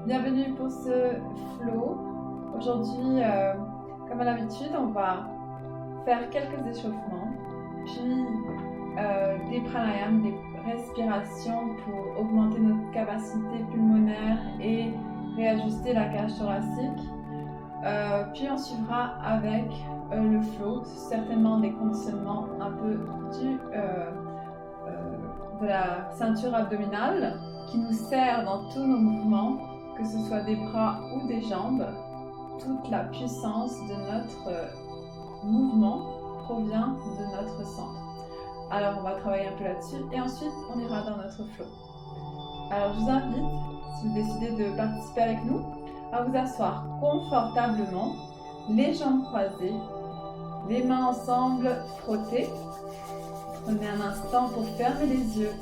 Bienvenue pour ce flow. Aujourd'hui, comme à l'habitude, on va faire quelques échauffements, puis des pranayams, des respirations pour augmenter notre capacité pulmonaire et réajuster la cage thoracique. Puis on suivra avec le flow, certainement des conditionnements un peu de la ceinture abdominale qui nous sert dans tous nos mouvements, que ce soit des bras ou des jambes. Toute la puissance de notre mouvement provient de notre centre. Alors on va travailler un peu là-dessus et ensuite on ira dans notre flow. Alors je vous invite, si vous décidez de participer avec nous, à vous asseoir confortablement, les jambes croisées, les mains ensemble frottées. Prenez un instant pour fermer les yeux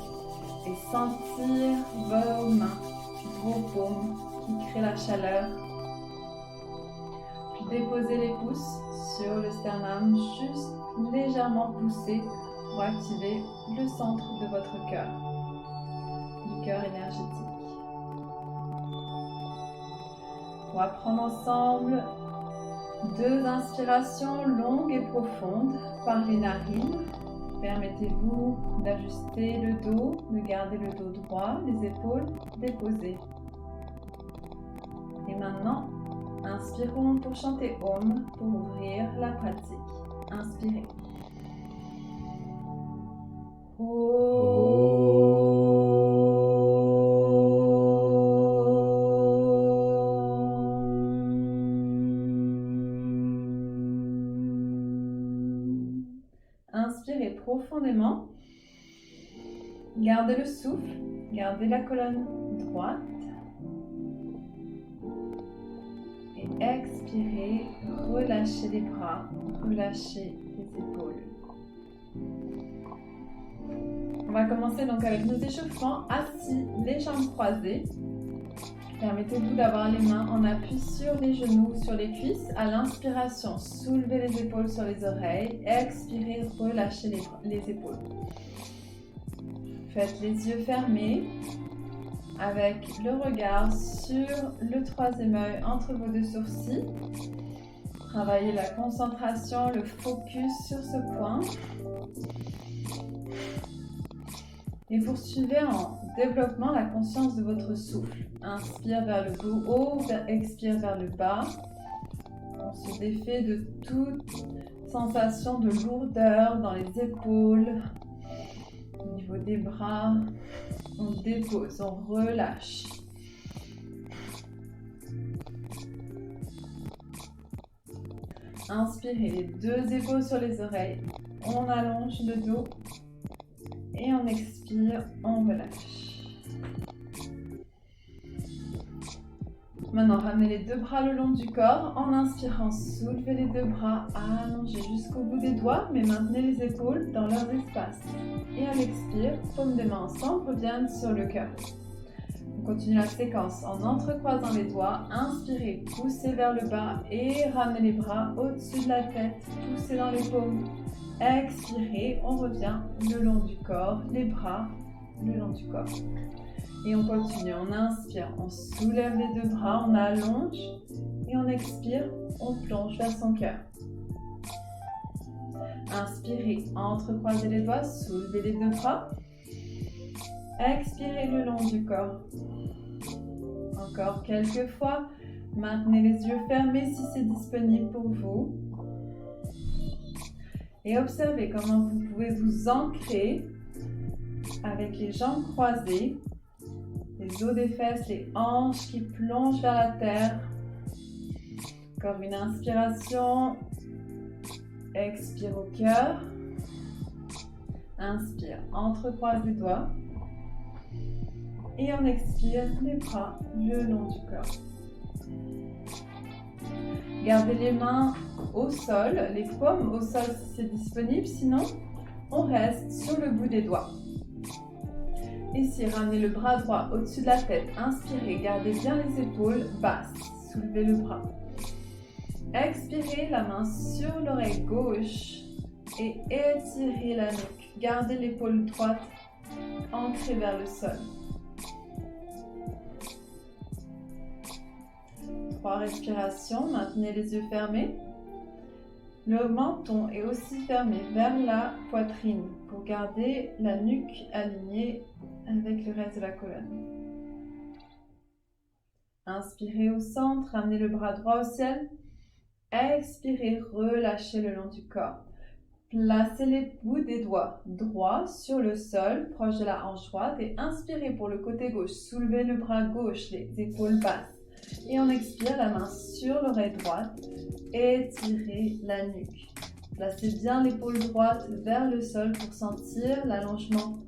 et sentir vos mains, vos paumes qui créent la chaleur. Puis déposez les pouces sur le sternum, juste légèrement poussé pour activer le centre de votre cœur, du cœur énergétique. On va prendre ensemble 2 inspirations longues et profondes par les narines. Permettez-vous d'ajuster le dos, de garder le dos droit, les épaules déposées. Et maintenant, inspirons pour chanter Om, pour ouvrir la pratique. Inspirez. Inspirez profondément. Gardez le souffle, gardez la colonne droite. Et expirez, relâchez les bras, relâchez les épaules. On va commencer donc avec nos échauffements assis, les jambes croisées. Permettez-vous d'avoir les mains en appui sur les genoux, sur les cuisses. À l'inspiration, soulevez les épaules sur les oreilles. Expirez, relâchez les épaules. Faites les yeux fermés avec le regard sur le 3e œil entre vos 2 sourcils. Travaillez la concentration, le focus sur ce point. Et poursuivez en développement la conscience de votre souffle. Inspire vers le haut, expire vers le bas. On se défait de toute sensation de lourdeur dans les épaules, au niveau des bras. On dépose, on relâche. Inspirez les 2 épaules sur les oreilles. On allonge le dos. Et on expire, on relâche. Maintenant, ramenez les 2 bras le long du corps. En inspirant, soulevez les 2 bras, allongez jusqu'au bout des doigts, mais maintenez les épaules dans leur espace. Et à l'expire, paumes des mains ensemble reviennent sur le cœur. On continue la séquence en entrecroisant les doigts. Inspirez, poussez vers le bas et ramenez les bras au-dessus de la tête, poussez dans les paumes. Expirez, on revient le long du corps, les bras le long du corps. Et on continue, on inspire, on soulève les 2 bras, on allonge et on expire, on plonge vers son cœur. Inspirez, entrecroisez les doigts, soulevez les 2 bras. Expirez le long du corps. Encore quelques fois, maintenez les yeux fermés si c'est disponible pour vous. Et observez comment vous pouvez vous ancrer avec les jambes croisées, les os des fesses, les hanches qui plongent vers la terre. Encore une inspiration. Expire au cœur. Inspire, entrecroise les doigts. Et on expire les bras le long du corps. Gardez les mains au sol, les paumes au sol si c'est disponible, sinon on reste sur le bout des doigts. Ici, ramenez le bras droit au-dessus de la tête, inspirez, gardez bien les épaules basses, soulevez le bras. Expirez, la main sur l'oreille gauche et étirez la nuque. Gardez l'épaule droite ancrée vers le sol. 3 respirations. Maintenez les yeux fermés. Le menton est aussi fermé vers la poitrine pour garder la nuque alignée avec le reste de la colonne. Inspirez au centre, ramenez le bras droit au ciel. Expirez, relâchez le long du corps. Placez les bouts des doigts droits sur le sol, proche de la hanche droite. Et inspirez pour le côté gauche. Soulevez le bras gauche, les épaules basses. Et on expire, la main sur l'oreille droite. Étirez la nuque. Placez bien l'épaule droite vers le sol pour sentir l'allongement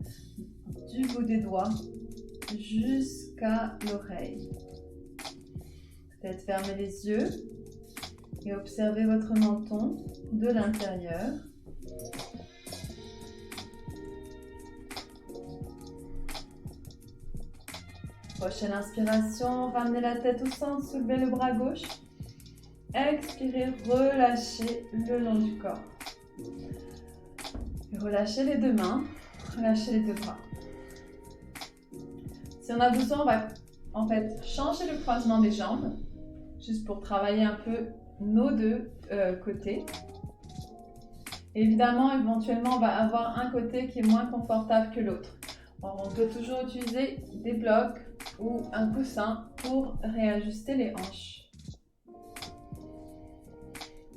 du bout des doigts jusqu'à l'oreille. Peut-être fermez les yeux et observez votre menton de l'intérieur. Prochaine inspiration, ramenez la tête au centre, soulevez le bras gauche. Expirez, relâchez le long du corps. Et relâchez les deux mains, relâchez les deux bras. Si on a besoin, on va en fait changer le croisement des jambes, juste pour travailler un peu nos deux côtés. Évidemment, éventuellement, on va avoir un côté qui est moins confortable que l'autre. On peut toujours utiliser des blocs ou un coussin pour réajuster les hanches.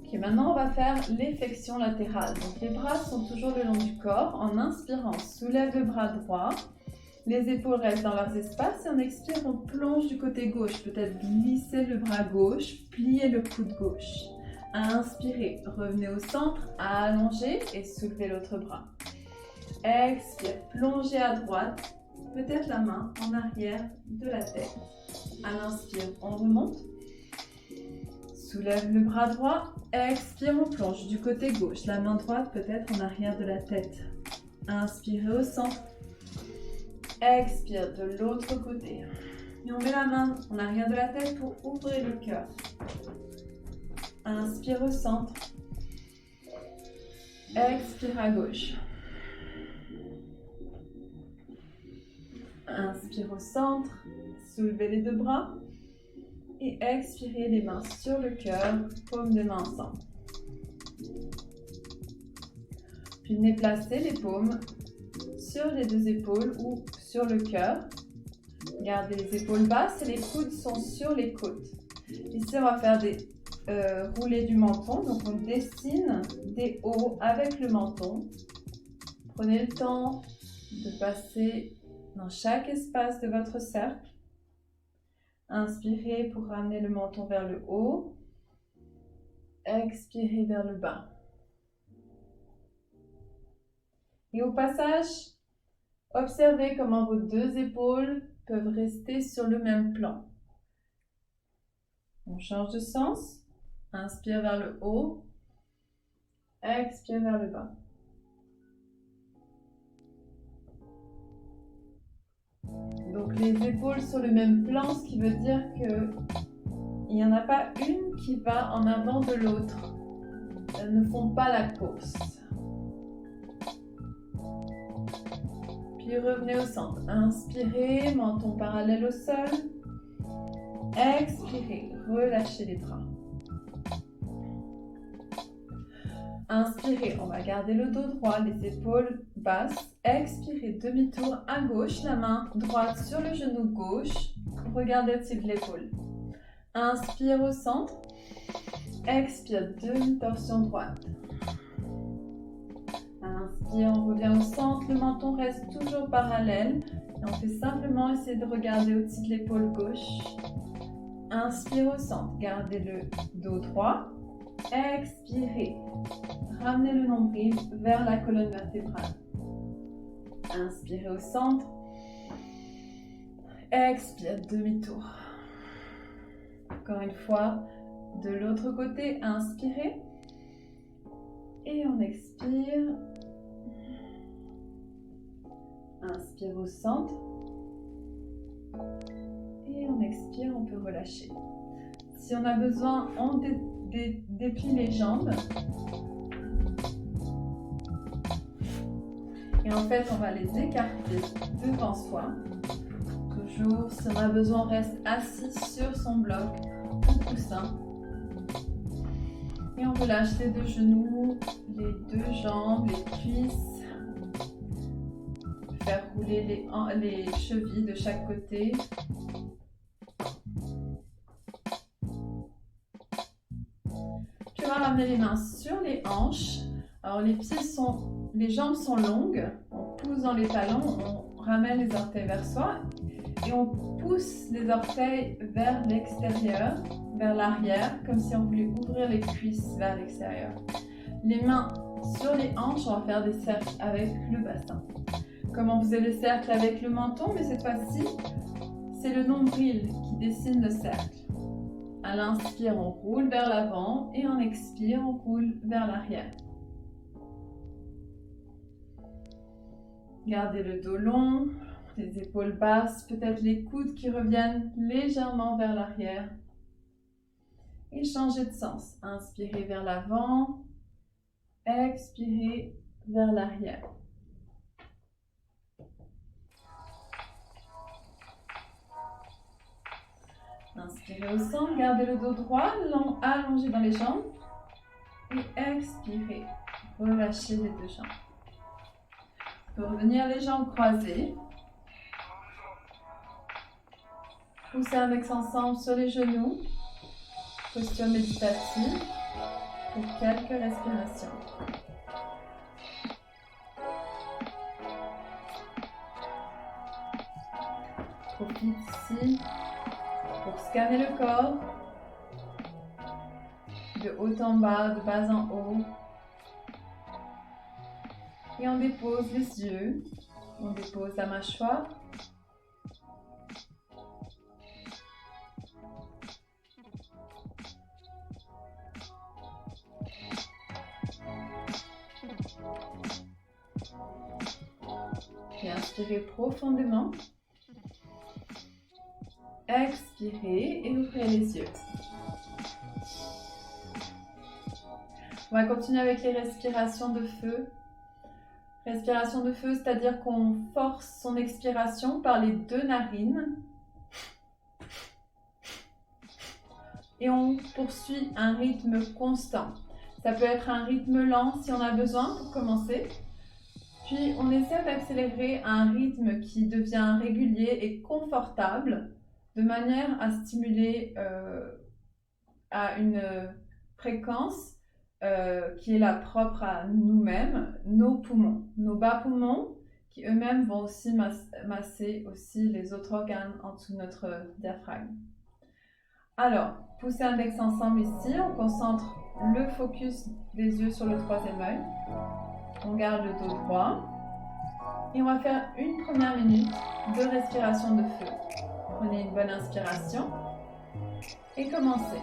Ok, maintenant on va faire les flexions latérales. Donc les bras sont toujours le long du corps. En inspirant, soulève le bras droit. Les épaules restent dans leurs espaces. Et en expire, on plonge du côté gauche. Peut-être glisser le bras gauche, plier le coude gauche. Inspirez, revenez au centre, allongez et soulevez l'autre bras. Expire, plongez à droite, peut-être la main en arrière de la tête. À l'inspire, on remonte. Soulève le bras droit. Expire, on plonge du côté gauche. La main droite peut-être en arrière de la tête. Inspirez au centre. Expire de l'autre côté. Et on met la main en arrière de la tête pour ouvrir le cœur. Inspire au centre. Expire à gauche. Inspire au centre. Soulevez les deux bras. Et expirez les mains sur le cœur, paumes de main ensemble. Puis venez placer les paumes sur les deux épaules ou sur le cœur. Gardez les épaules basses et les coudes sont sur les côtes. Ici, on va faire des roulés du menton. Donc, on dessine des hauts avec le menton. Prenez le temps de passer dans chaque espace de votre cercle. Inspirez pour ramener le menton vers le haut. Expirez vers le bas. Et au passage, observez comment vos deux épaules peuvent rester sur le même plan. On change de sens. Inspire vers le haut. Expire vers le bas. Donc les épaules sur le même plan, ce qui veut dire qu'il n'y en a pas une qui va en avant de l'autre. Elles ne font pas la course. Puis revenez au centre. Inspirez, menton parallèle au sol. Expirez, relâchez les bras. Inspirez, on va garder le dos droit, les épaules basses. Expirez, demi-tour à gauche, la main droite sur le genou gauche. Regardez au-dessus de l'épaule. Inspire au centre. Expire, demi-torsion droite. Inspire, on revient au centre, le menton reste toujours parallèle. Et on fait simplement essayer de regarder au-dessus de l'épaule gauche. Inspire au centre, gardez le dos droit. Expirez, ramenez le nombril vers la colonne vertébrale. Inspirez au centre. Expire, demi-tour. Encore une fois, de l'autre côté, inspirez. Et on expire. Inspire au centre. Et on expire, on peut relâcher. Si on a besoin, on déplie les jambes. Et en fait, on va les écarter devant soi. Toujours, si on a besoin, on reste assis sur son bloc ou coussin. Et on relâche les deux genoux, les deux jambes, les cuisses. Faire rouler les chevilles de chaque côté. Tu vas ramener les mains sur les hanches. Alors les jambes sont longues. On pousse dans les talons, on ramène les orteils vers soi et on pousse les orteils vers l'extérieur, vers l'arrière, comme si on voulait ouvrir les cuisses vers l'extérieur. Les mains sur les hanches, on va faire des cercles avec le bassin. Comme on faisait le cercle avec le menton, mais cette fois-ci, c'est le nombril qui dessine le cercle. À l'inspire, on roule vers l'avant et en expire, on roule vers l'arrière. Gardez le dos long, les épaules basses, peut-être les coudes qui reviennent légèrement vers l'arrière. Et changez de sens. Inspirez vers l'avant, expirez vers l'arrière. Inspirez au centre, gardez le dos droit, allongé dans les jambes. Et expirez, relâchez les deux jambes. Vous pouvez revenir les jambes croisées. Poussez index ensemble sur les genoux. Posture méditative pour quelques respirations. Profite ici pour scanner le corps, de haut en bas, de bas en haut. Et on dépose les yeux, on dépose la mâchoire. Et inspirez profondément. Expirez et ouvrez les yeux. On va continuer avec les respirations de feu. Respiration de feu, c'est-à-dire qu'on force son expiration par les deux narines. Et on poursuit un rythme constant. Ça peut être un rythme lent si on a besoin pour commencer. Puis on essaie d'accélérer à un rythme qui devient régulier et confortable, de manière à stimuler à une fréquence qui est la propre à nous-mêmes, nos poumons, nos bas poumons, qui eux-mêmes vont aussi masser aussi les autres organes en dessous de notre diaphragme. Alors, poussez index ensemble ici, on concentre le focus des yeux sur le troisième œil. On garde le dos droit et on va faire une première minute de respiration de feu. Prenez une bonne inspiration et commencez.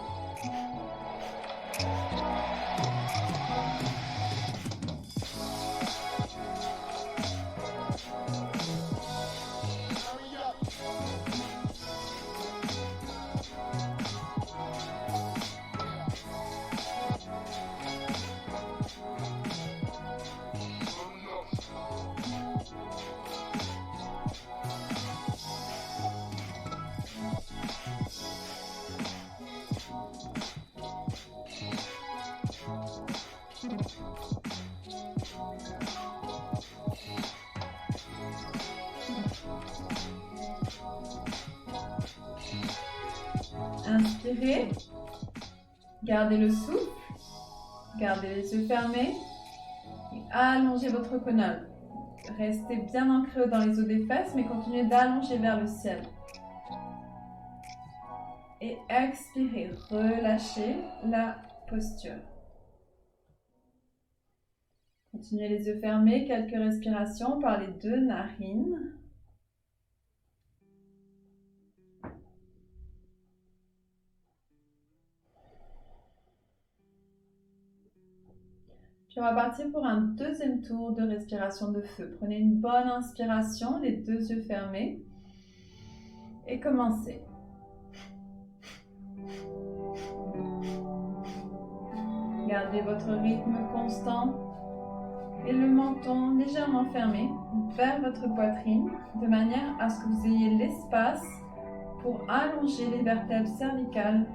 Inspirez, gardez le souffle, gardez les yeux fermés et allongez votre colonne. Restez bien ancré dans les os des fesses, mais continuez d'allonger vers le ciel. Et expirez, relâchez la posture. Continuez les yeux fermés, quelques respirations par les deux narines. Puis on va partir pour un deuxième tour de respiration de feu. Prenez une bonne inspiration, les deux yeux fermés. Et commencez. Gardez votre rythme constant et le menton légèrement fermé vers votre poitrine de manière à ce que vous ayez l'espace pour allonger les vertèbres cervicales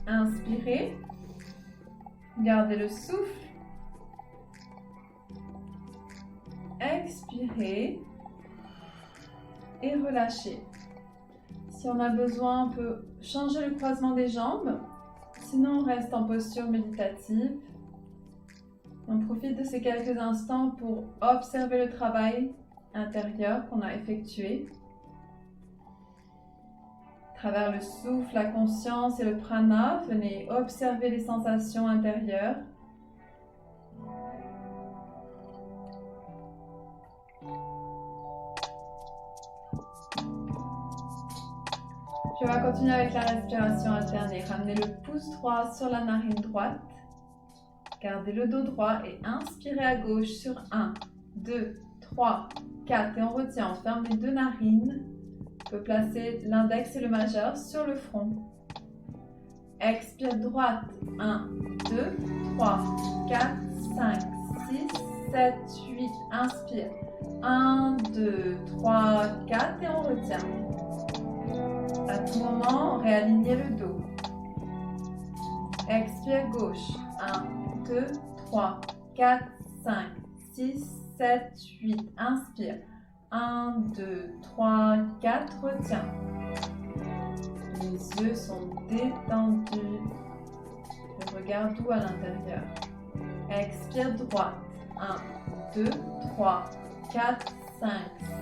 Inspirez. Gardez le souffle. Expirez. Et relâchez. Si on a besoin, on peut changer le croisement des jambes. Sinon, on reste en posture méditative. On profite de ces quelques instants pour observer le travail intérieur qu'on a effectué. À travers le souffle, la conscience et le prana, venez observer les sensations intérieures. Je vais continuer avec la respiration alternée. Ramenez le pouce droit sur la narine droite. Gardez le dos droit et inspirez à gauche sur 1, 2, 3, 4. Et on retient, on ferme les deux narines. On peut placer l'index et le majeur sur le front. Expire droite. 1, 2, 3, 4, 5, 6, 7, 8. Inspire. 1, 2, 3, 4 et on retient. À tout moment, réalignez le dos. Expire gauche. 1, 2, 3, 4, 5, 6, 7, 8. Inspire. 1, 2, 3, 4. Retiens. Les yeux sont détendus. Le regard doux à l'intérieur. Expire droite. 1, 2, 3, 4, 5,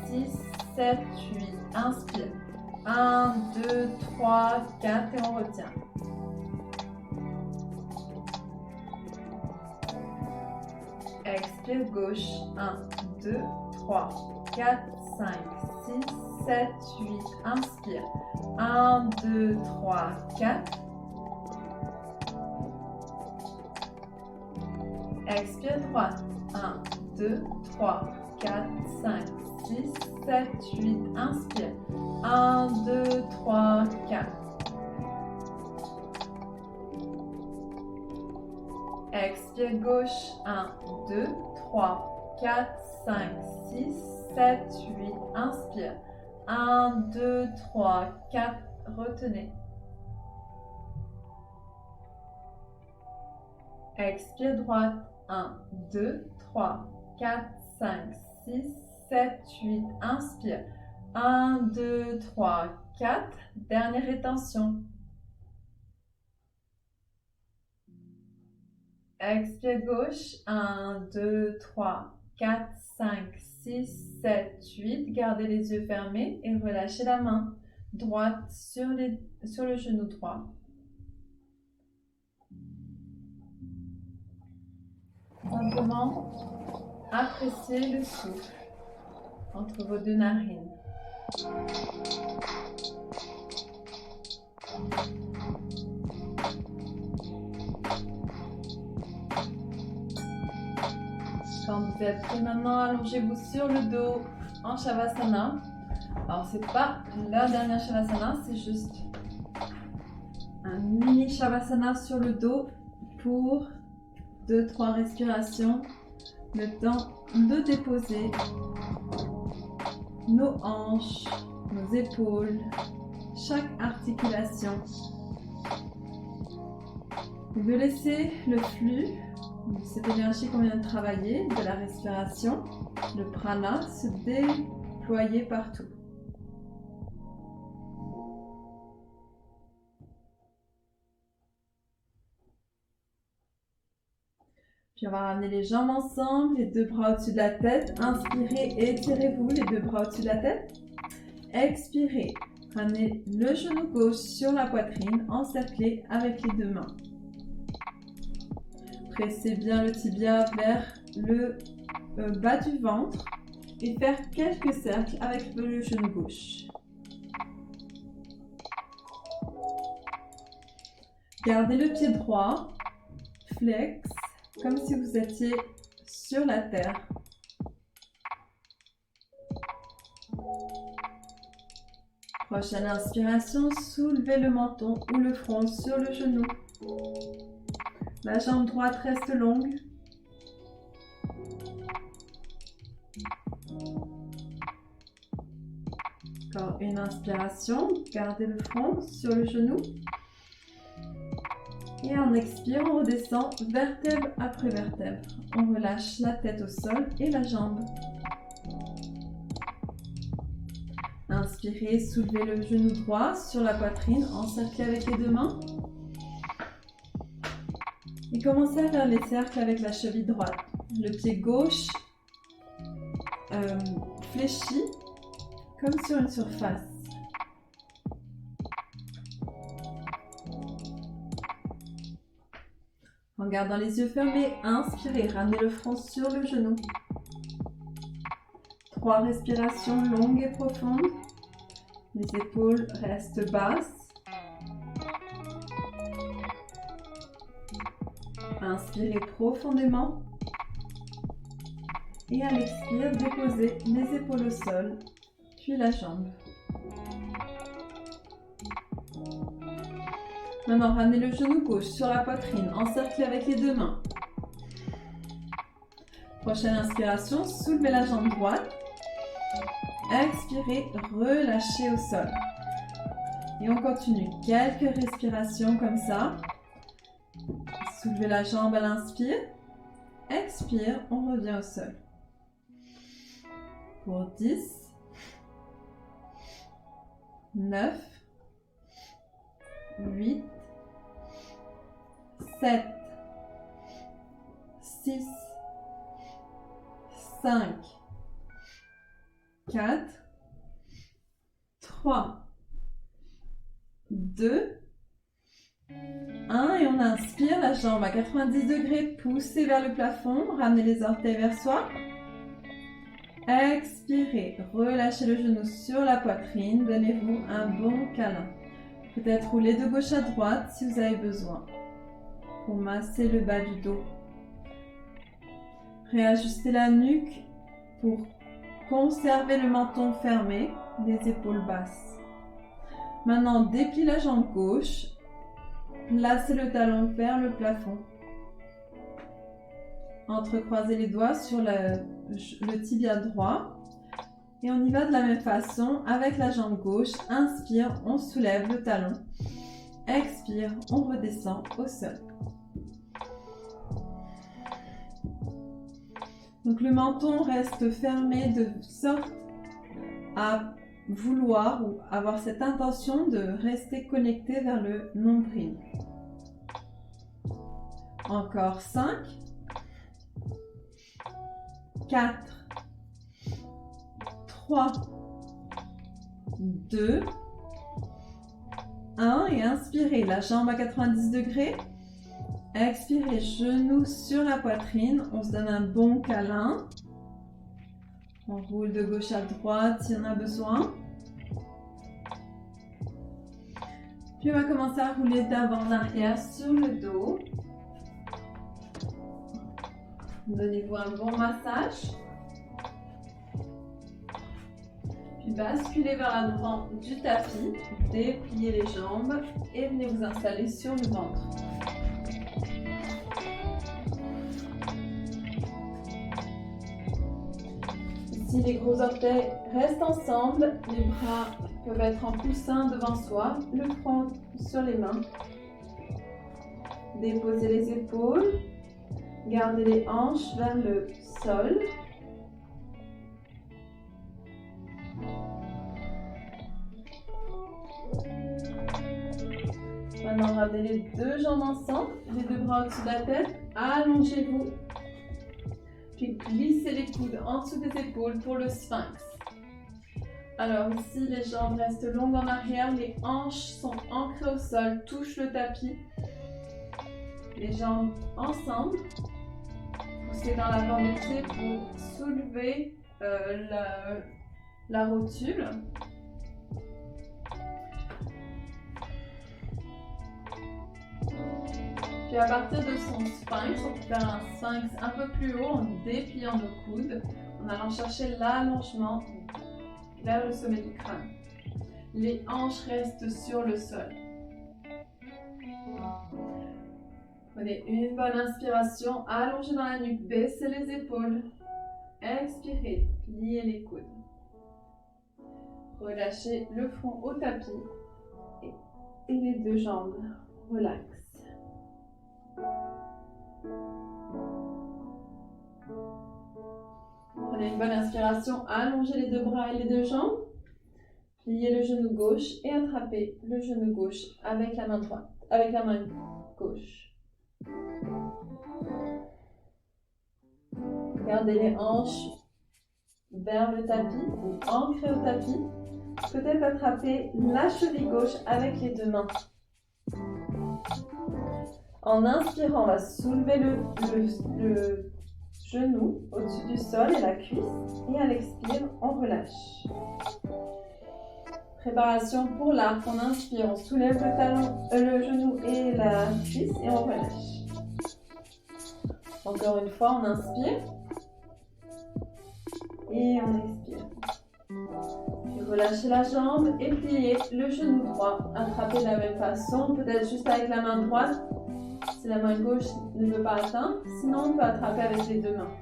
6, 7, 8. Inspire. 1, 2, 3, 4 et on retient. Expire gauche. 1, 2, 3, 4, 5, 6, 7, 8. Inspire. 1, 2, 3, 4. Expire droite. 1, 2, 3, 4, 5, 6, 7, 8. Inspire. 1, 2, 3, 4. Expire gauche. 1, 2, 3, 4, 5, 6, 7, 8. Inspire. 1, 2, 3, 4. Retenez. Expire droite. 1, 2, 3, 4, 5, 6, 7, 8. Inspire. 1, 2, 3, 4. Dernière rétention. Expire gauche. 1, 2, 3, 4, 5, 6, 7, 8. Gardez les yeux fermés et relâchez la main droite sur le genou droit. Simplement, appréciez le souffle entre vos deux narines. Quand vous êtes prêt maintenant, allongez-vous sur le dos en Shavasana. Alors, c'est pas la dernière Shavasana, c'est juste un mini Shavasana sur le dos pour 2-3 respirations. Le temps de déposer nos hanches, nos épaules, chaque articulation. Et de laisser le flux de cette énergie qu'on vient de travailler, de la respiration, le prana, se déployer partout. Puis on va ramener les jambes ensemble, les deux bras au-dessus de la tête. Inspirez, étirez-vous, les deux bras au-dessus de la tête. Expirez, ramenez le genou gauche sur la poitrine, encerclé avec les deux mains. Pressez bien le tibia vers le bas du ventre et faire quelques cercles avec le genou gauche. Gardez le pied droit, flex, comme si vous étiez sur la terre. Prochaine inspiration, soulevez le menton ou le front sur le genou. La jambe droite reste longue. Encore une inspiration, gardez le front sur le genou. Et en expire, on redescend vertèbre après vertèbre. On relâche la tête au sol et la jambe. Inspirez, soulevez le genou droit sur la poitrine, encerclez avec les deux mains. Et commencez à faire les cercles avec la cheville droite. Le pied gauche fléchi comme sur une surface. En gardant les yeux fermés, inspirez, ramenez le front sur le genou. 3 respirations longues et profondes. Les épaules restent basses. Inspirez profondément. Et à l'expire, déposez les épaules au sol, puis la jambe. Maintenant, ramenez le genou gauche sur la poitrine, encerclez avec les deux mains. Prochaine inspiration, soulevez la jambe droite. Expirez, relâchez au sol. Et on continue. Quelques respirations comme ça. Soulevez la jambe à l'inspire. Expire, on revient au sol. Pour 10, 9, 8, 7, 6, 5, 4, 3, 2, 1 et on inspire, la jambe à 90 degrés, poussez vers le plafond, ramenez les orteils vers soi. Expirez, relâchez le genou sur la poitrine, donnez-vous un bon câlin. Peut-être rouler de gauche à droite si vous avez besoin, pour masser le bas du dos. Réajustez la nuque pour conserver le menton fermé, les épaules basses. Maintenant, dépliez la jambe gauche, placez le talon vers le plafond. Entrecroisez les doigts sur le tibia droit. Et on y va de la même façon avec la jambe gauche. Inspire, on soulève le talon. Expire, on redescend au sol. Donc le menton reste fermé de sorte à vouloir ou avoir cette intention de rester connecté vers le nombril. Encore 5, 4, 3, 2, 1 et inspirez la jambe à 90 degrés. Expirez, genoux sur la poitrine, on se donne un bon câlin. On roule de gauche à droite si on a besoin. Puis on va commencer à rouler d'avant en arrière sur le dos. Donnez-vous un bon massage. Puis basculez vers l'avant du tapis, dépliez les jambes et venez vous installer sur le ventre. Ici, les gros orteils restent ensemble, les bras peuvent être en coussin devant soi, le front sur les mains. Déposez les épaules, gardez les hanches vers le sol. Maintenant, ramenez les deux jambes ensemble, les deux bras au-dessus de la tête, allongez-vous. Puis glissez les coudes en dessous des épaules pour le sphinx. Alors ici, les jambes restent longues en arrière, les hanches sont ancrées au sol, touchent le tapis. Les jambes ensemble. Poussez dans l'avant des pieds pour soulever la rotule. Puis à partir de son sphinx, on peut faire un sphinx un peu plus haut en dépliant nos coudes, en allant chercher l'allongement vers le sommet du crâne. Les hanches restent sur le sol. Prenez une bonne inspiration, allongez dans la nuque, baissez les épaules. Expirez, pliez les coudes. Relâchez le front au tapis et les deux jambes relaxent. Prenez une bonne inspiration, allongez les deux bras et les deux jambes. Pliez le genou gauche et attrapez le genou gauche avec la main droite, avec la main gauche. Gardez les hanches vers le tapis ou ancrées au tapis. Peut-être attraper la cheville gauche avec les deux mains. En inspirant, on va soulever le genou au-dessus du sol et la cuisse. Et à l'expire, on relâche. Préparation pour l'arc. On inspire, on soulève le genou et la cuisse et on relâche. Encore une fois, on inspire. Et on expire. Puis relâchez la jambe et pliez le genou droit. Attrapez de la même façon, peut-être juste avec la main droite. Si la main gauche ne veut pas atteindre, sinon on peut attraper avec les deux mains.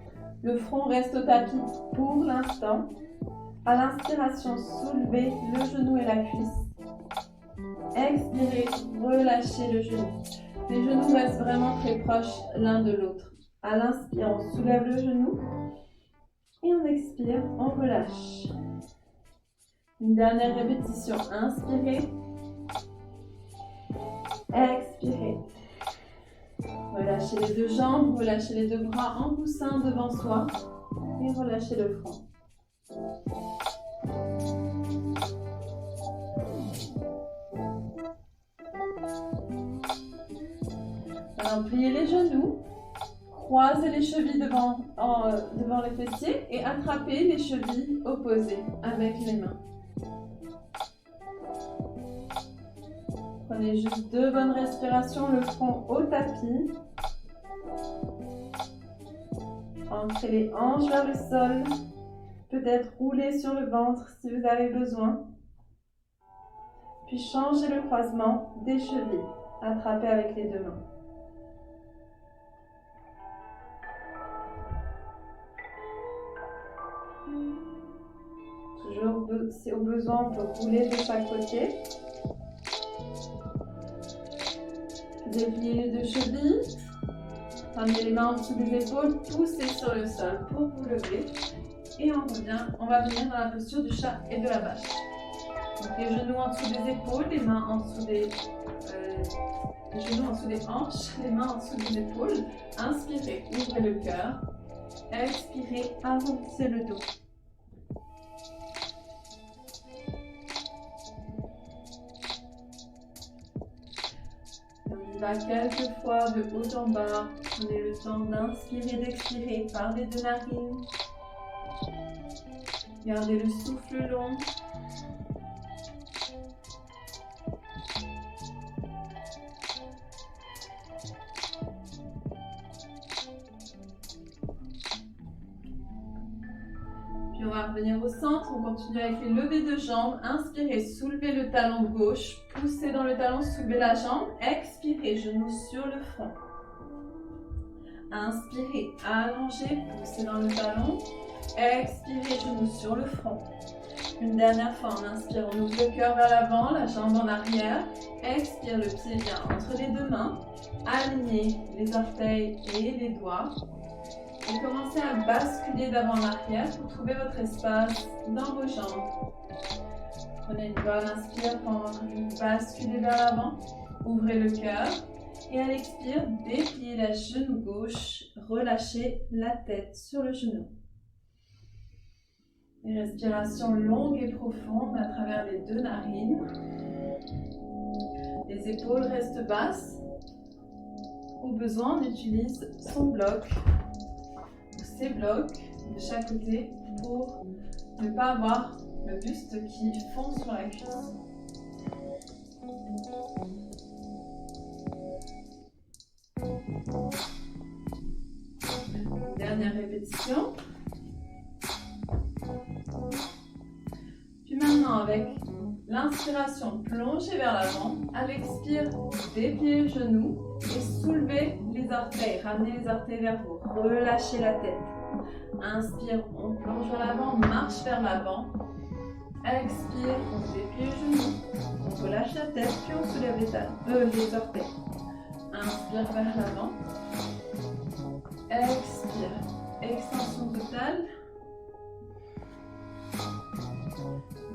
Le front reste au tapis pour l'instant. À l'inspiration, soulevez le genou et la cuisse. Expirez, relâchez le genou. Les genoux restent vraiment très proches l'un de l'autre. À l'inspire, on soulève le genou. Et on expire, on relâche. Une dernière répétition. Inspirez. Expirez. Relâchez les deux jambes, relâchez les deux bras en coussin devant soi. Et relâchez le front. Alors, pliez les genoux. Croisez les chevilles devant les fessiers et attrapez les chevilles opposées avec les mains. Prenez juste 2 bonnes respirations, le front au tapis. Ancrez les hanches vers le sol. Peut-être rouler sur le ventre si vous avez besoin. Puis changez le croisement des chevilles. Attrapez avec les deux mains. Toujours, si au besoin, on peut rouler de chaque côté. Dépliez les deux chevilles. Ramenez les mains en dessous des épaules. Poussez sur le sol pour vous lever. Et on va venir dans la posture du chat et de la vache. Donc les genoux en dessous des épaules, les mains en dessous des... les genoux en dessous des hanches, les mains en dessous des épaules. Inspirez, ouvrez le cœur. Expirez, arrondissez le dos. On y va quelques fois de haut en bas. Prenez le temps d'inspirer, d'expirer par les deux narines. Gardez le souffle long. Puis on va revenir au centre. On continue avec les levées de jambes. Inspirez, soulevez le talon gauche. Poussez dans le talon, soulevez la jambe. Expirez, genoux sur le front. Inspirez, allongez, poussez dans le talon. Expirez, genoux sur le front. Une dernière fois, on inspire, on ouvre le cœur vers l'avant, la jambe en arrière. Expire, le pied vient entre les deux mains. Alignez les orteils et les doigts. Et commencez à basculer d'avant en arrière pour trouver votre espace dans vos jambes. Prenez une bonne inspire pendant que vous basculez vers l'avant. Ouvrez le cœur. Et à l'expire, dépliez la genou gauche. Relâchez la tête sur le genou. Une respiration longue et profonde à travers les deux narines. Les épaules restent basses. Au besoin, on utilise son bloc ou ses blocs de chaque côté pour ne pas avoir le buste qui fond sur la cuisse. Dernière répétition. Puis maintenant, avec l'inspiration, plongez vers l'avant. À l'expire, dépliez le genou et soulevez les orteils. Ramenez les orteils vers vous. Relâchez la tête. Inspire, on plonge vers l'avant, on marche vers l'avant. Expire, on déplie le genou. On relâche la tête, puis on soulève les orteils. Inspire vers l'avant. Expire. Extension totale.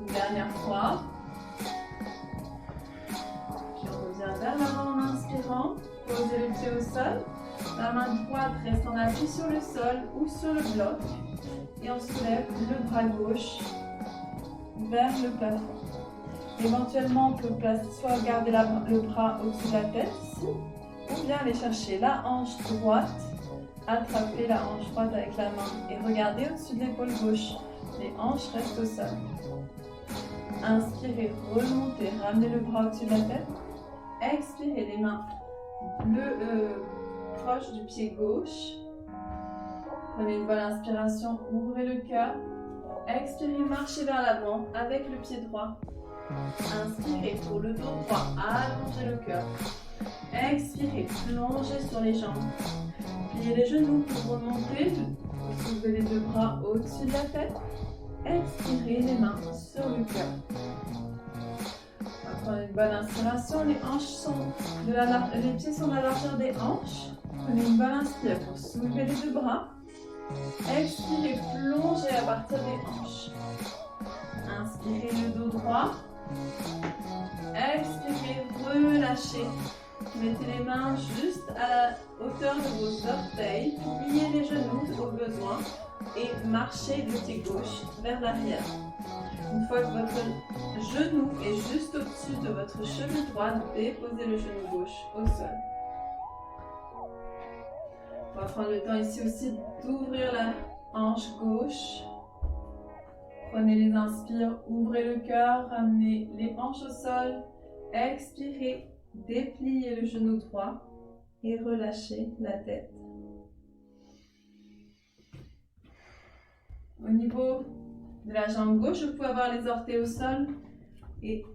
Une dernière fois. Puis on revient vers l'avant en inspirant. Posez le pied au sol. La main droite reste en appui sur le sol ou sur le bloc. Et on soulève le bras gauche vers le plafond. Éventuellement, on peut soit garder le bras au-dessus de la tête ici, ou bien aller chercher la hanche droite, attraper la hanche droite avec la main et regarder au-dessus de l'épaule gauche. Les hanches restent au sol. Inspirez, remontez, ramenez le bras au-dessus de la tête. Expirez, les mains proches du pied gauche. Prenez une bonne inspiration, ouvrez le cœur. Expirez, marchez vers l'avant avec le pied droit. Inspirez pour le dos droit, allongez le cœur. Expirez, plongez sur les jambes. Pliez les genoux pour remonter. Soulevez les deux bras au-dessus de la tête. Expirez, les mains sur le cœur. On va prendre une bonne inspiration. Les pieds sont à la largeur des hanches. Prenez une bonne inspire pour soulever les deux bras. Expirez, plongez à partir des hanches. Inspirez le dos droit. Expirez, relâchez. Mettez les mains juste à la hauteur de vos orteils. Pliez les genoux au besoin et marchez le pied gauche vers l'arrière. Une fois que votre genou est juste au-dessus de votre cheville droite, déposez le genou gauche au sol. On va prendre le temps ici aussi d'ouvrir la hanche gauche. Prenez les inspires, ouvrez le cœur, ramenez les hanches au sol. Expirez, dépliez le genou droit et relâchez la tête. Au niveau de la jambe gauche, vous pouvez avoir les orteils au sol et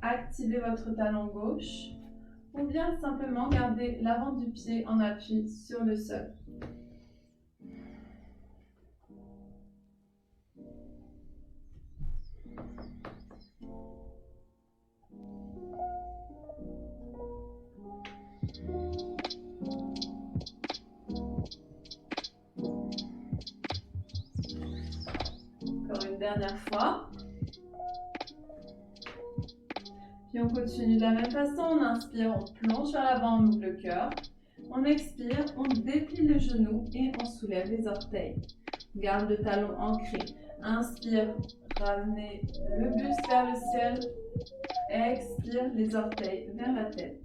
activer votre talon gauche. Ou bien simplement garder l'avant du pied en appui sur le sol. Encore une dernière fois. Puis on continue de la même façon, on inspire, on plonge vers l'avant, on ouvre le cœur. On expire, on déplie le genou et on soulève les orteils. Garde le talon ancré. Inspire, ramenez le buste vers le ciel. Expire, les orteils vers la tête.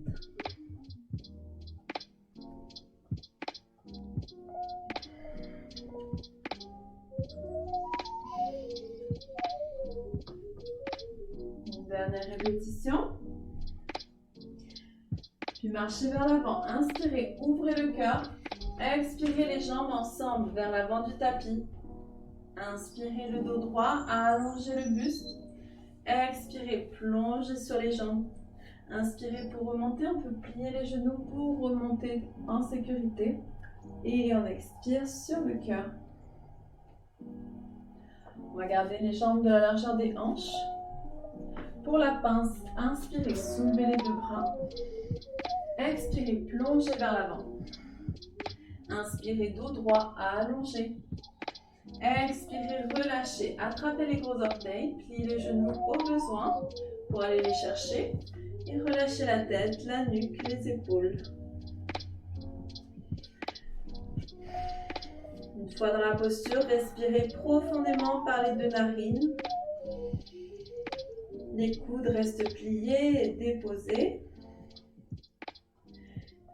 Dernière répétition. Puis marchez vers l'avant. Inspirez, ouvrez le cœur. Expirez les jambes ensemble vers l'avant du tapis. Inspirez le dos droit, allongez le buste. Expirez, plongez sur les jambes. Inspirez pour remonter, on peut plier les genoux pour remonter en sécurité. Et on expire sur le cœur. On va garder les jambes de la largeur des hanches. Pour la pince, inspirez, soulevez les deux bras. Expirez, plongez vers l'avant. Inspirez, dos droit, allongez. Expirez, relâchez, attrapez les gros orteils, pliez les genoux au besoin pour aller les chercher. Et relâchez la tête, la nuque, les épaules. Une fois dans la posture, respirez profondément par les deux narines. Les coudes restent pliés et déposés.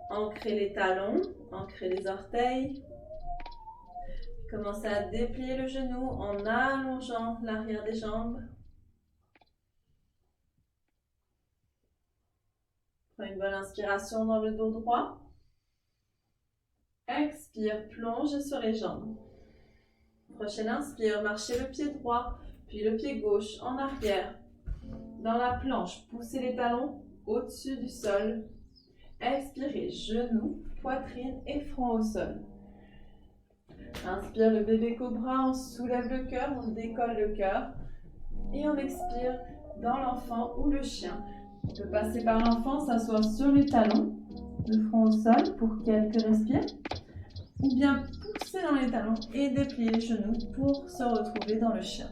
Ancrez les talons, ancrez les orteils. Commencez à déplier le genou en allongeant l'arrière des jambes. Prenez une bonne inspiration dans le dos droit. Expire, plongez sur les jambes. Prochaine inspire, marchez le pied droit, puis le pied gauche en arrière. Dans la planche, poussez les talons au-dessus du sol. Expirez, genoux, poitrine et front au sol. Inspire le bébé cobra, on soulève le cœur, on décolle le cœur. Et on expire dans l'enfant ou le chien. On peut passer par l'enfant, s'asseoir sur les talons, le front au sol pour quelques respires. ou bien pousser dans les talons et déplier les genoux pour se retrouver dans le chien.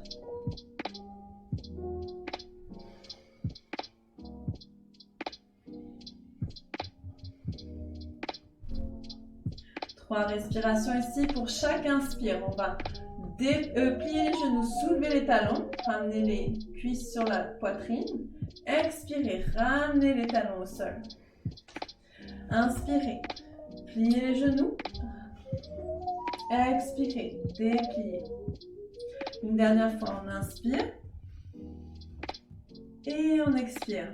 Trois respirations ici. Pour chaque inspire, on va plier les genoux, soulever les talons, ramener les cuisses sur la poitrine. Expirez, ramenez les talons au sol. Inspirez, pliez les genoux. Expirez, dépliez. Une dernière fois, on inspire. Et on expire.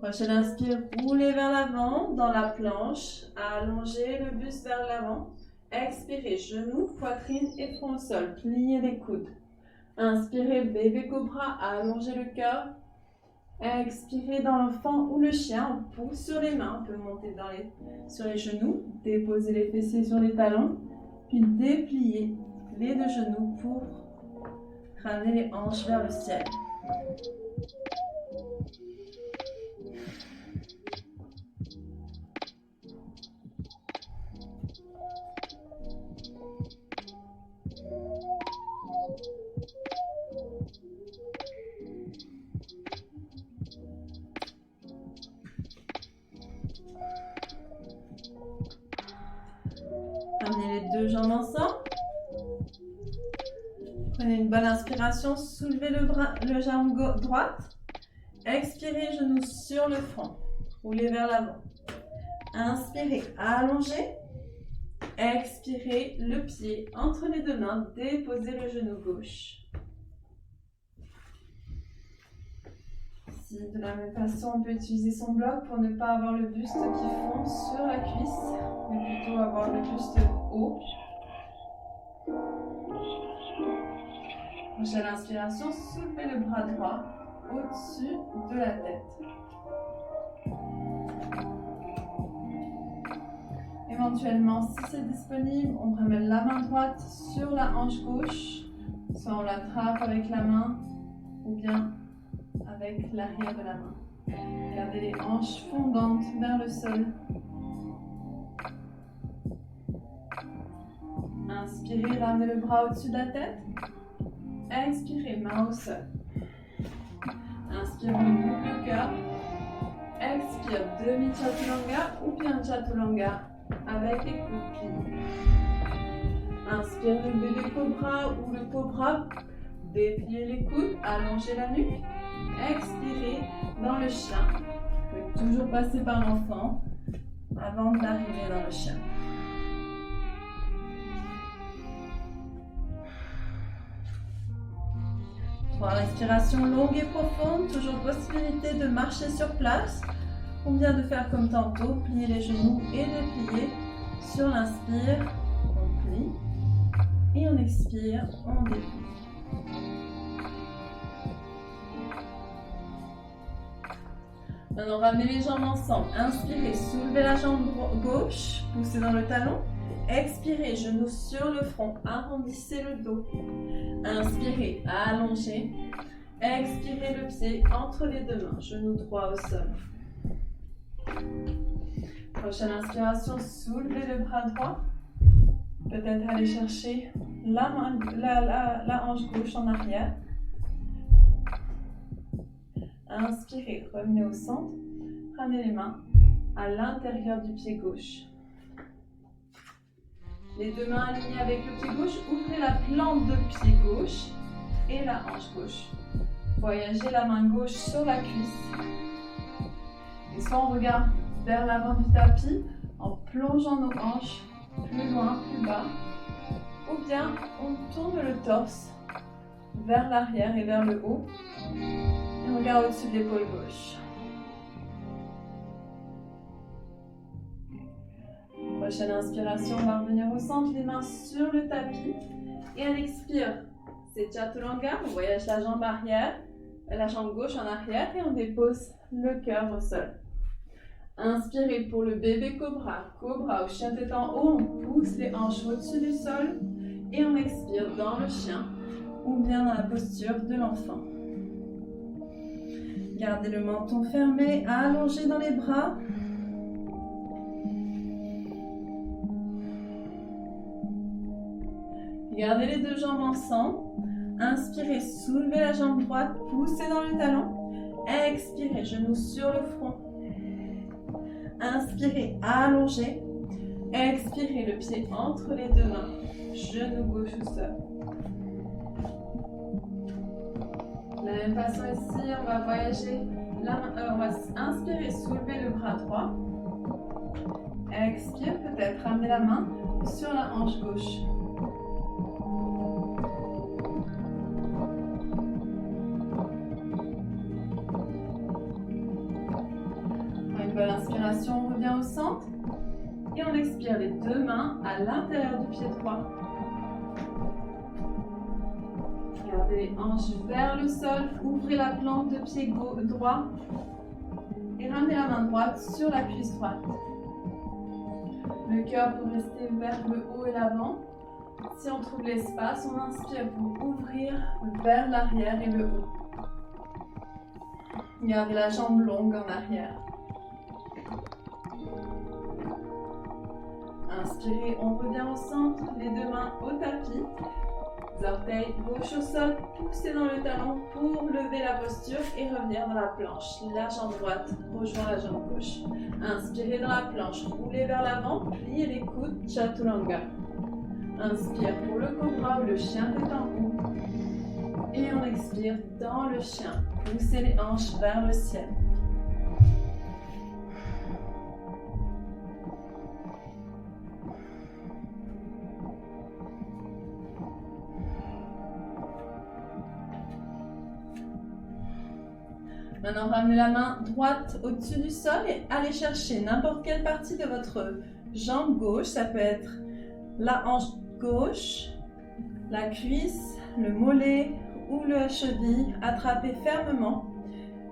Prochaine inspire, roulez vers l'avant dans la planche. Allongez le buste vers l'avant. Expirez, genoux, poitrine et front au sol. Pliez les coudes. Inspirez, bébé cobra, allongez le cœur. Expirez dans l'enfant ou le chien. On pousse sur les mains. On peut monter sur les genoux. Déposez les fessiers sur les talons. Puis dépliez les deux genoux pour ramener les hanches vers le ciel. Ramenez les deux jambes ensemble. Prenez une bonne inspiration, soulevez le jambe droite. Expirez, genoux sur le front. Roulez vers l'avant. Inspirez, allongez. Expirez, le pied entre les deux mains. Déposez le genou gauche. De la même façon, on peut utiliser son bloc pour ne pas avoir le buste qui fond sur la cuisse, mais plutôt avoir le buste haut. Prochaine inspiration, soulevez le bras droit au-dessus de la tête. Éventuellement, si c'est disponible, on ramène la main droite sur la hanche gauche, soit on l'attrape avec la main ou bien avec l'arrière de la main. Gardez les hanches fondantes vers le sol. Inspirez, ramenez le bras au-dessus de la tête. Expirez, main au sol. Inspire, on boucle le cœur. Expire, demi-chaturanga ou bien chaturanga avec les coudes pliés. Inspire le bébé cobra ou le cobra. Dépliez les coudes, allongez la nuque. Expirez dans le chien. Vous pouvez toujours passer par l'enfant avant d'arriver dans le chien. Trois respirations longues et profondes. Toujours possibilité de marcher sur place. On vient de faire comme tantôt, plier les genoux et déplier. Sur l'inspire, on plie. Et on expire, on déplie. Maintenant, ramenez les jambes ensemble. Inspirez, soulevez la jambe gauche, poussez dans le talon. Expirez, genoux sur le front, arrondissez le dos. Inspirez, allongez. Expirez le pied entre les deux mains, genou droit au sol. Prochaine inspiration, soulevez le bras droit. Peut-être aller chercher la hanche gauche en arrière. Inspirez, revenez au centre. Ramenez les mains à l'intérieur du pied gauche. Les deux mains alignées avec le pied gauche. Ouvrez la plante de pied gauche et la hanche gauche. Voyagez la main gauche sur la cuisse. Et soit on regarde vers l'avant du tapis en plongeant nos hanches plus loin, plus bas. Ou bien on tourne le torse vers l'arrière et vers le haut. Et on regarde au-dessus de l'épaule gauche. Prochaine inspiration, on va revenir au centre, les mains sur le tapis. Et à l'expire, c'est Chaturanga. On voyage la jambe arrière, la jambe gauche en arrière et on dépose le cœur au sol. Inspirez pour le bébé cobra. Cobra au chien tête en haut, on pousse les hanches au-dessus du sol. Et on expire dans le chien ou bien dans la posture de l'enfant. Gardez le menton fermé, allongé dans les bras. Gardez les deux jambes ensemble. Inspirez, soulevez la jambe droite, poussez dans le talon. Expirez, genoux sur le front. Inspirez, allongez. Expirez, le pied entre les deux mains. Genou gauche au sol. De la même façon ici, on va voyager. On va inspirer, soulever le bras droit. Expire, peut-être ramener la main sur la hanche gauche. Une bonne inspiration, on revient au centre. Et on expire les deux mains à l'intérieur du pied droit. Gardez les hanches vers le sol, ouvrez la plante de pied droit et ramenez la main droite sur la cuisse droite. Le cœur peut rester vers le haut et l'avant. Si on trouve l'espace, on inspire pour ouvrir vers l'arrière et le haut. Gardez la jambe longue en arrière. Inspirez, on revient au centre, les deux mains au tapis. Orteils gauche au sol, poussez dans le talon pour lever la posture et revenir dans la planche. La jambe droite rejoint la jambe gauche. Inspirez dans la planche, roulez vers l'avant, pliez les coudes, chaturanga. Inspire pour le cobra ou le chien tête en haut. Et on expire dans le chien. Poussez les hanches vers le ciel. Maintenant, ramenez la main droite au-dessus du sol et allez chercher n'importe quelle partie de votre jambe gauche. Ça peut être la hanche gauche, la cuisse, le mollet ou la cheville. Attrapez fermement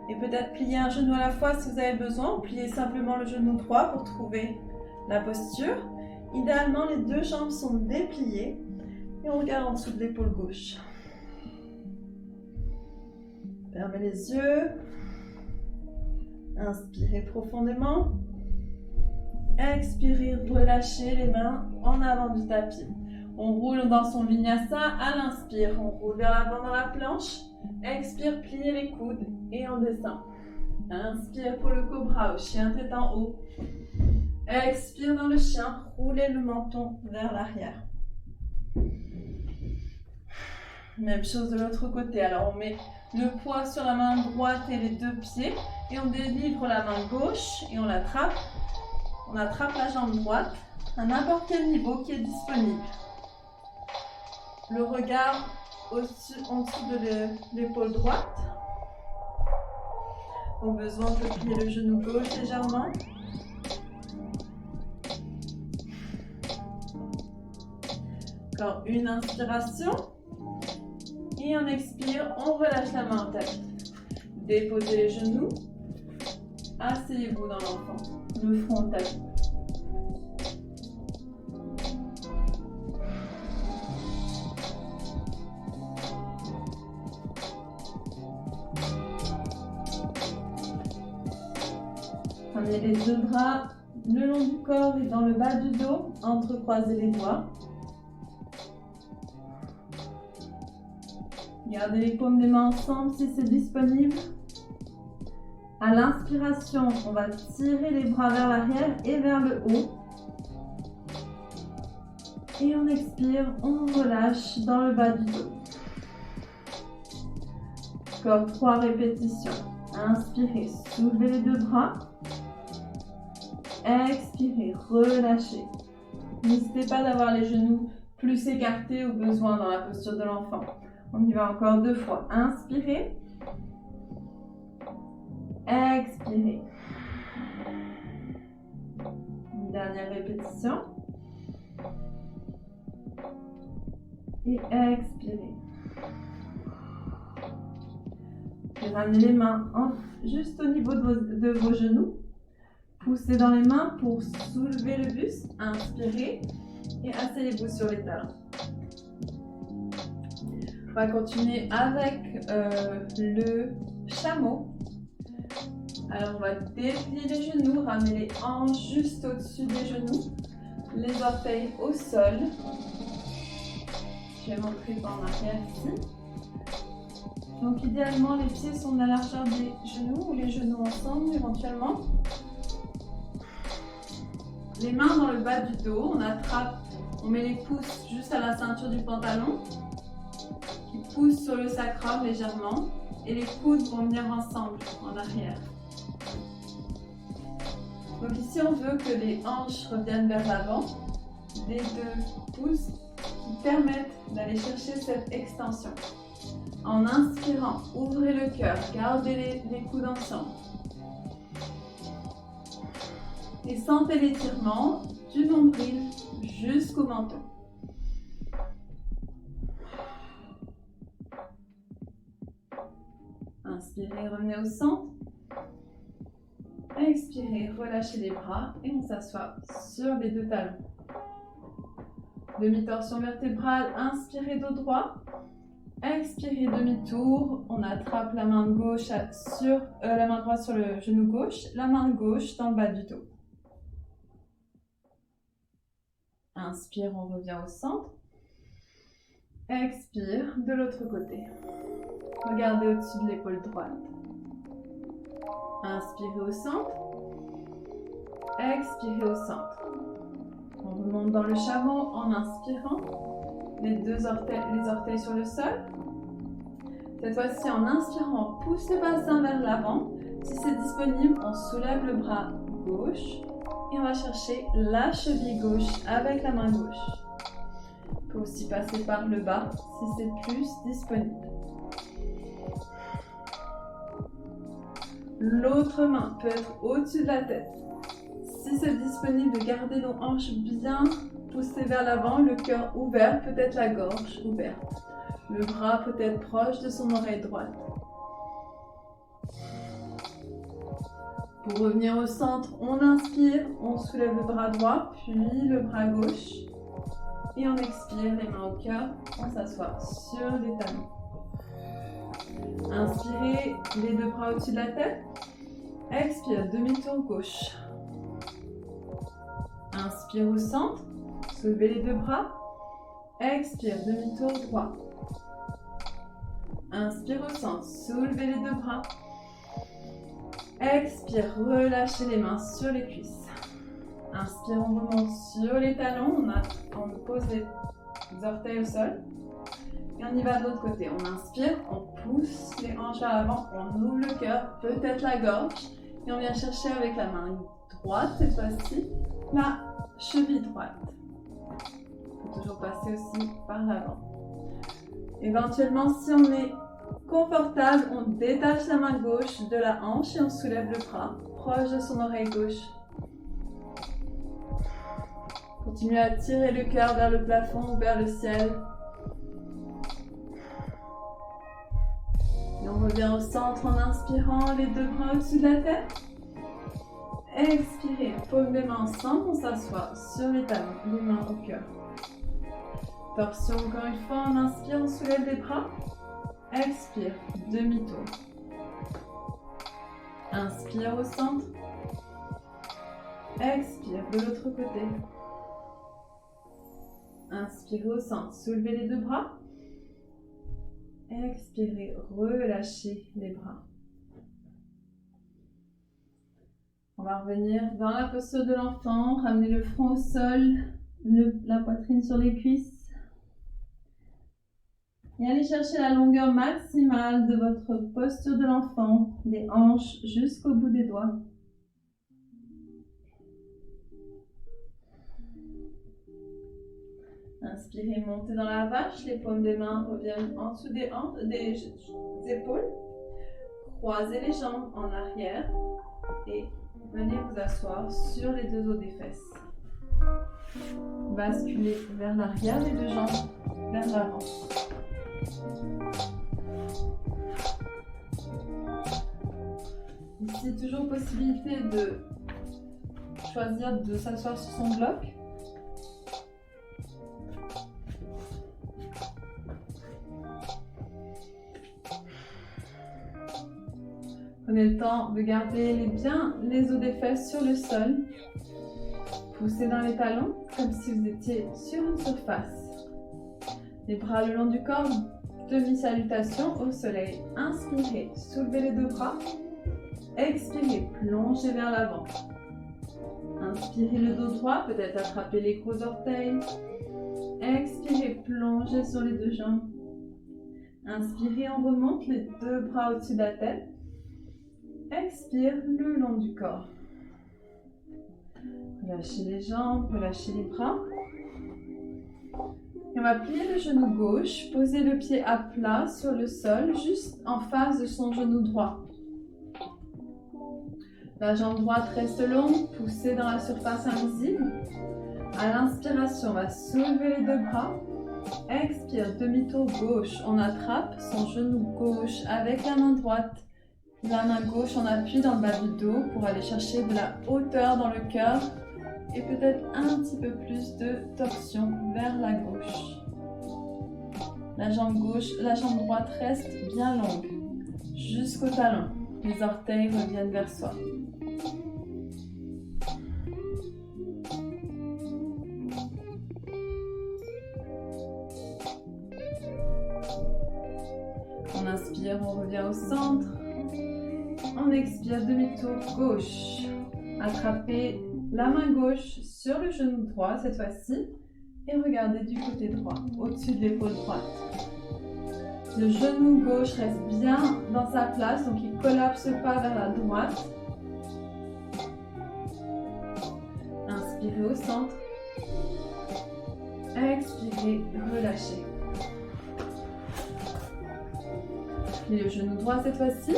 et peut-être plier un genou à la fois si vous avez besoin. Ou pliez simplement le genou droit pour trouver la posture. Idéalement, les deux jambes sont dépliées et on regarde en dessous de l'épaule gauche. Fermez les yeux. Inspirez profondément. Expirez, relâchez les mains en avant du tapis. On roule dans son vinyasa à l'inspire. On roule vers l'avant dans la planche. Expire, pliez les coudes et on descend. Inspire pour le cobra au chien tête en haut. Expire dans le chien, roulez le menton vers l'arrière. Même chose de l'autre côté. Alors on met le poids sur la main droite et les deux pieds et on délivre la main gauche et on l'attrape. On attrape la jambe droite à n'importe quel niveau qui est disponible. Le regard en dessous de l'épaule droite. Au besoin, on peut plier le genou gauche légèrement. Encore une inspiration. Et on expire, on relâche la main en tête. Déposez les genoux. Asseyez-vous dans l'enfant. Le front au tapis. Prenez les deux bras le long du corps et dans le bas du dos. Entrecroisez les doigts. Gardez les paumes des mains ensemble si c'est disponible. À l'inspiration, on va tirer les bras vers l'arrière et vers le haut. Et on expire, on relâche dans le bas du dos. Encore 3 répétitions. Inspirez, soulevez les deux bras. Expirez, relâchez. N'hésitez pas d'avoir les genoux plus écartés au besoin dans la posture de l'enfant. On y va encore 2 fois. Inspirez. Expirez. Une dernière répétition. Et expirez. Et ramenez les mains juste au niveau de vos genoux. Poussez dans les mains pour soulever le buste. Inspirez. Et asseyez-vous sur les talons. On va continuer avec le chameau. Alors on va déplier les genoux, ramener les hanches juste au-dessus des genoux, les orteils au sol. Je vais montrer par en arrière ici. Donc idéalement, les pieds sont de la largeur des genoux ou les genoux ensemble éventuellement. Les mains dans le bas du dos, on attrape, on met les pouces juste à la ceinture du pantalon, qui pousse sur le sacrum légèrement, et les coudes vont venir ensemble en arrière. Donc ici, on veut que les hanches reviennent vers l'avant, les deux pouces qui permettent d'aller chercher cette extension. En inspirant, ouvrez le cœur, gardez les coudes ensemble. Et sentez l'étirement du nombril jusqu'au menton. Inspirez, revenez au centre. Expirez, relâchez les bras et on s'assoit sur les deux talons. Demi-torsion vertébrale, inspirez dos droit. Expirez, demi-tour. On attrape la main gauche la main droite sur le genou gauche, la main gauche dans le bas du dos. Inspire, on revient au centre. Expire, de l'autre côté. Regardez au-dessus de l'épaule droite. Inspirez au centre. Expirez au centre. On remonte dans le chameau en inspirant. Les orteils sur le sol. Cette fois-ci, en inspirant, on pousse le bassin vers l'avant. Si c'est disponible, on soulève le bras gauche et on va chercher la cheville gauche avec la main gauche. On peut aussi passer par le bas si c'est plus disponible. L'autre main peut être au-dessus de la tête. Si c'est disponible, de garder nos hanches bien poussées vers l'avant, le cœur ouvert, peut-être la gorge ouverte. Le bras peut être proche de son oreille droite. Pour revenir au centre, on inspire, on soulève le bras droit, puis le bras gauche. Et on expire, les mains au cœur, on s'assoit sur les talons. Inspirez, les deux bras au-dessus de la tête. Expire, demi-tour gauche. Inspire au centre, soulevez les deux bras. Expire, demi-tour droit. Inspire au centre, soulevez les deux bras. Expire, relâchez les mains sur les cuisses. Inspire, on remonte sur les talons, on pose les orteils au sol. Et on y va de l'autre côté. On inspire, on pousse les hanches vers l'avant, on ouvre le cœur, peut-être la gorge. Et on vient chercher avec la main droite, cette fois-ci, la cheville droite. On peut toujours passer aussi par l'avant. Éventuellement, si on est confortable, on détache la main gauche de la hanche et on soulève le bras, proche de son oreille gauche. Continuez à tirer le cœur vers le plafond ou vers le ciel. Et on revient au centre en inspirant, les deux bras au-dessus de la tête. Expirez, paume des mains ensemble, on s'assoit sur les talons, les mains au cœur. Torsion encore une fois, on inspire, on soulève les bras. Expire, demi-tour. Inspire au centre. Expire de l'autre côté. Inspirez au centre, soulevez les deux bras. Expirez, relâchez les bras. On va revenir dans la posture de l'enfant, ramener le front au sol, la poitrine sur les cuisses. Et allez chercher la longueur maximale de votre posture de l'enfant, des hanches jusqu'au bout des doigts. Inspirez, montez dans la vache, les paumes des mains reviennent en dessous des épaules. Croisez les jambes en arrière et venez vous asseoir sur les deux os des fesses. Basculez vers l'arrière, les deux jambes vers l'avant. Ici, toujours possibilité de choisir de s'asseoir sur son bloc. Prenez le temps de garder bien les os des fesses sur le sol. Poussez dans les talons comme si vous étiez sur une surface. Les bras le long du corps, demi-salutation au soleil. Inspirez, soulevez les deux bras. Expirez, plongez vers l'avant. Inspirez le dos droit, peut-être attrapez les gros orteils. Expirez, plongez sur les deux jambes. Inspirez, on remonte les deux bras au-dessus de la tête. Expire le long du corps. Relâchez les jambes, relâchez les bras. Et on va plier le genou gauche, poser le pied à plat sur le sol, juste en face de son genou droit. La jambe droite reste longue, poussée dans la surface invisible. À l'inspiration, on va soulever les deux bras. Expire, demi-tour gauche. On attrape son genou gauche avec la main droite. La main gauche, on appuie dans le bas du dos pour aller chercher de la hauteur dans le cœur et peut-être un petit peu plus de torsion vers la gauche. La jambe droite reste bien longue jusqu'au talon. Les orteils reviennent vers soi. On inspire, on revient au centre. On expire, demi-tour gauche. Attrapez la main gauche sur le genou droit cette fois-ci et regardez du côté droit, au-dessus de l'épaule droite. Le genou gauche reste bien dans sa place, donc il ne collapse pas vers la droite. Inspirez au centre. Expirez, relâchez. Et le genou droit cette fois-ci.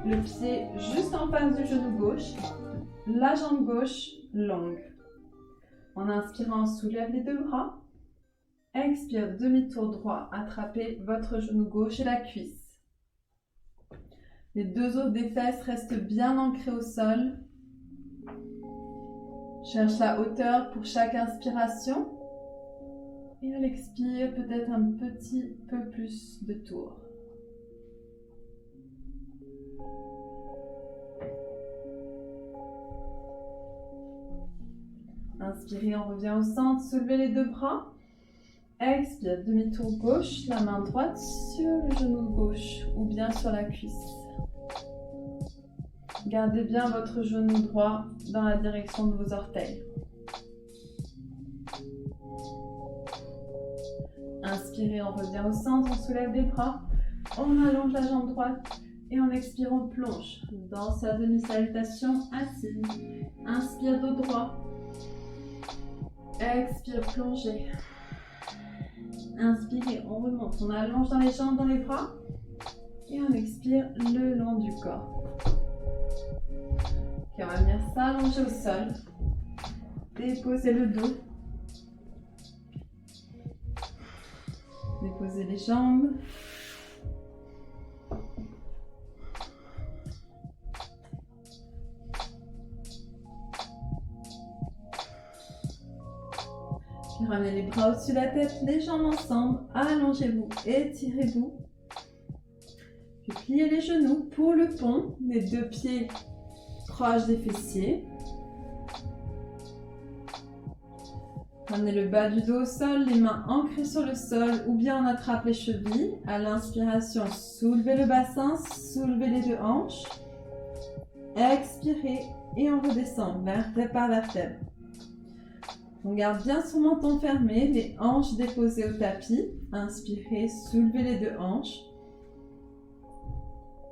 Le pied juste en face du genou gauche, la jambe gauche longue. En inspirant, on soulève les deux bras. Expire, demi-tour droit, attrapez votre genou gauche et la cuisse. Les deux os des fesses restent bien ancrés au sol. Cherche la hauteur pour chaque inspiration. Et à l'expire, peut-être un petit peu plus de tour. Inspirez, on revient au centre, soulevez les deux bras. Expire, demi-tour gauche, la main droite sur le genou gauche ou bien sur la cuisse. Gardez bien votre genou droit dans la direction de vos orteils. Inspirez, on revient au centre, on soulève les bras. On allonge la jambe droite et on expire, on plonge dans sa demi-salutation assise. Inspire, dos droit. Expire, plongez. Inspirez, on remonte, on allonge dans les jambes, dans les bras. Et on expire le long du corps. Ok, on va venir s'allonger au sol. Déposer le dos. Déposer les jambes. Ramenez les bras au-dessus de la tête, les jambes ensemble, allongez-vous, étirez-vous. Puis pliez les genoux pour le pont, les deux pieds proches des fessiers. Ramenez le bas du dos au sol, les mains ancrées sur le sol ou bien on attrape les chevilles. À l'inspiration, soulevez le bassin, soulevez les deux hanches. Expirez et on redescend, vertèbre par vertèbre. On garde bien son menton fermé, les hanches déposées au tapis. Inspirez, soulevez les deux hanches.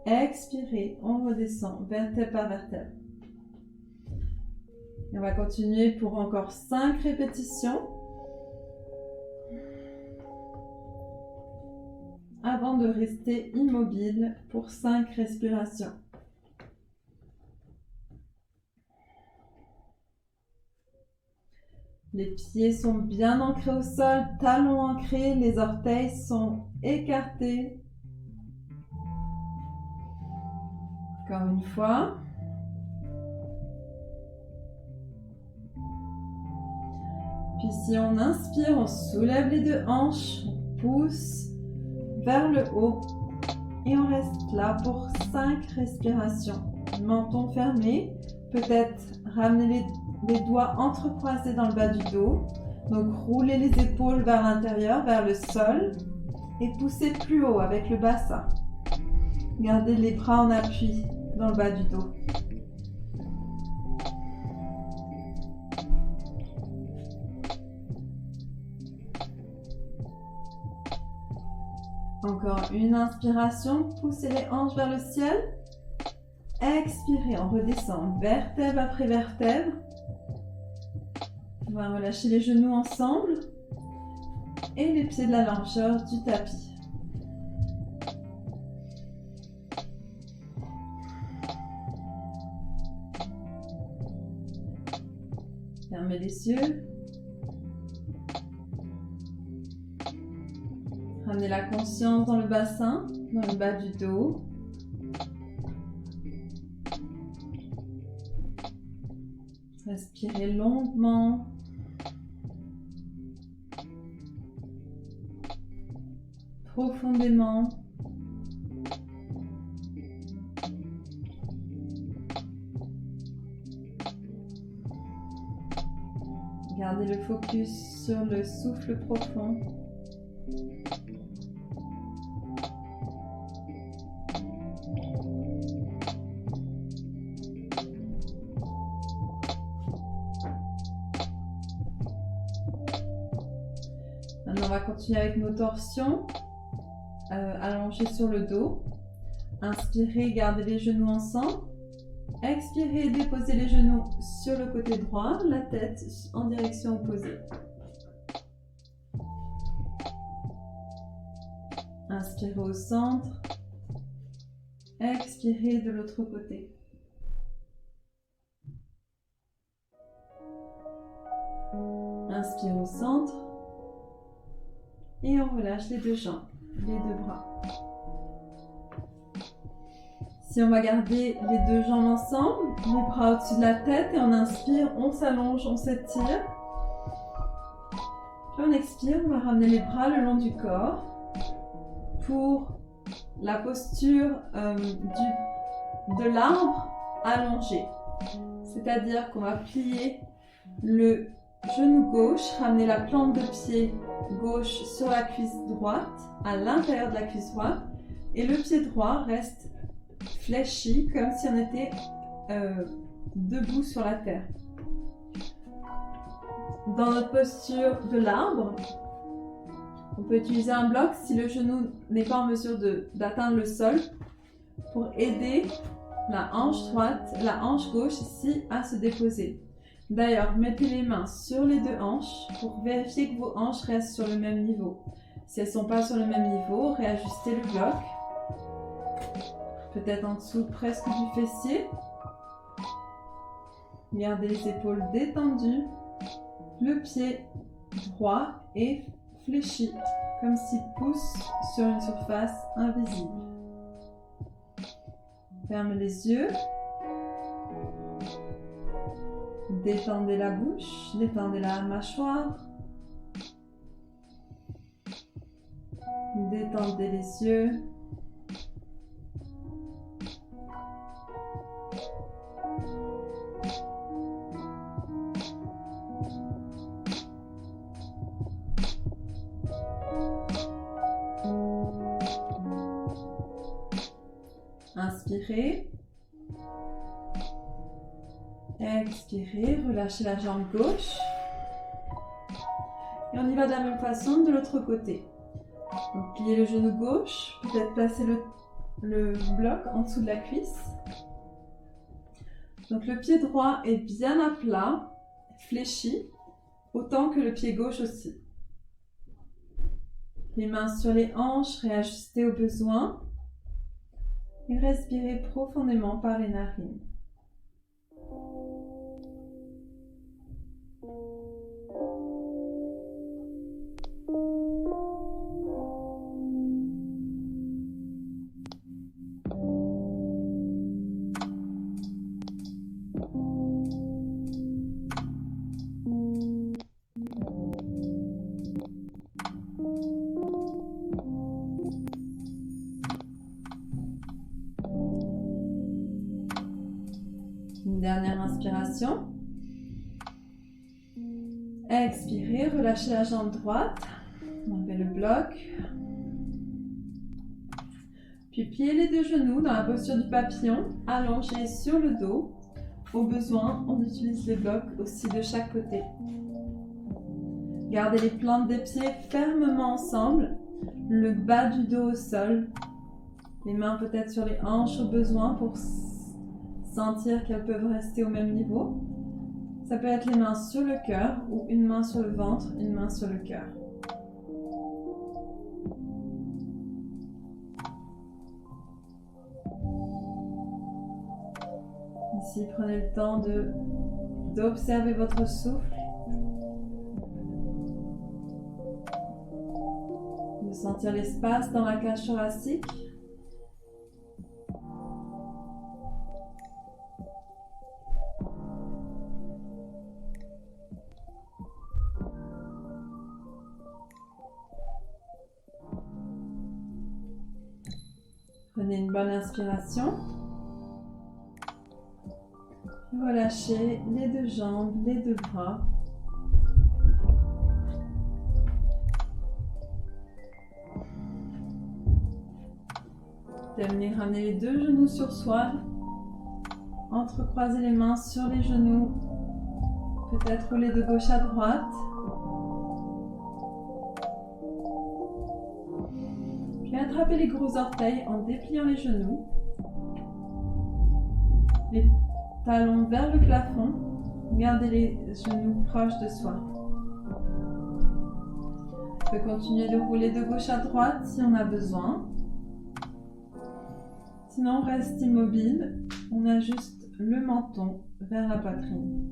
Expirez, on redescend, vertèbre par vertèbre. Et on va continuer pour encore 5 répétitions. Avant de rester immobile pour 5 respirations. Les pieds sont bien ancrés au sol, talons ancrés, les orteils sont écartés. Encore une fois. Puis si on inspire, on soulève les deux hanches, on pousse vers le haut et on reste là pour 5 respirations. Menton fermé, peut-être ramener les doigts entrecroisés dans le bas du dos. Donc roulez les épaules vers l'intérieur, vers le sol et poussez plus haut avec le bassin. Gardez les bras en appui dans le bas du dos. Encore une inspiration, poussez les hanches vers le ciel. Expirez, on redescend vertèbre après vertèbre. On va relâcher les genoux ensemble et les pieds de la largeur du tapis. Fermez les yeux. Ramenez la conscience dans le bassin, dans le bas du dos. Respirez longuement. Profondément. Gardez le focus sur le souffle profond. Maintenant, on va continuer avec nos torsions. Allongés sur le dos. Inspirez, gardez les genoux ensemble. Expirez, déposez les genoux sur le côté droit, la tête en direction opposée. Inspirez au centre. Expirez de l'autre côté. Inspire au centre. Et on relâche les deux jambes, les deux bras. Si on va garder les deux jambes ensemble, les bras au-dessus de la tête et on inspire, on s'allonge, on s'étire. Puis on expire, on va ramener les bras le long du corps pour la posture de l'arbre allongé. C'est-à-dire qu'on va plier le genou gauche, ramener la plante de pied gauche sur la cuisse droite, à l'intérieur de la cuisse droite, et le pied droit reste fléchi comme si on était debout sur la terre. Dans notre posture de l'arbre, on peut utiliser un bloc si le genou n'est pas en mesure d'atteindre le sol pour aider la hanche droite, la hanche gauche ici à se déposer. D'ailleurs, mettez les mains sur les deux hanches pour vérifier que vos hanches restent sur le même niveau. Si elles ne sont pas sur le même niveau, réajustez le bloc. Peut-être en dessous presque du fessier. Gardez les épaules détendues. Le pied droit est fléchi, comme s'il pousse sur une surface invisible. Fermez les yeux. Détendez la bouche, détendez la mâchoire. Détendez les yeux. Inspirez. Expirez, relâchez la jambe gauche. Et on y va de la même façon de l'autre côté. Donc pliez le genou gauche, peut-être placer le bloc en dessous de la cuisse. Donc le pied droit est bien à plat, fléchi, autant que le pied gauche aussi. Les mains sur les hanches, réajustez au besoin. Et respirez profondément par les narines. Une dernière inspiration. Expirez, relâchez la jambe droite. Enlevez le bloc. Puis pliez les deux genoux dans la posture du papillon, allongés sur le dos. Au besoin, on utilise les blocs aussi de chaque côté. Gardez les plantes des pieds fermement ensemble, le bas du dos au sol. Les mains peut-être sur les hanches au besoin pour sentir qu'elles peuvent rester au même niveau. Ça peut être les mains sur le cœur ou une main sur le ventre, une main sur le cœur. Ici, prenez le temps d'observer votre souffle, de sentir l'espace dans la cage thoracique. Prenez une bonne inspiration. Relâchez les deux jambes, les deux bras. Terminez, ramenez les deux genoux sur soi. Entrecroisez les mains sur les genoux. Peut-être rouler de gauche à droite. Puis attrapez les gros orteils en dépliant les genoux. Les talons vers le plafond. Gardez les genoux proches de soi. On peut continuer de rouler de gauche à droite si on a besoin. Sinon, on reste immobile. On ajuste le menton vers la poitrine.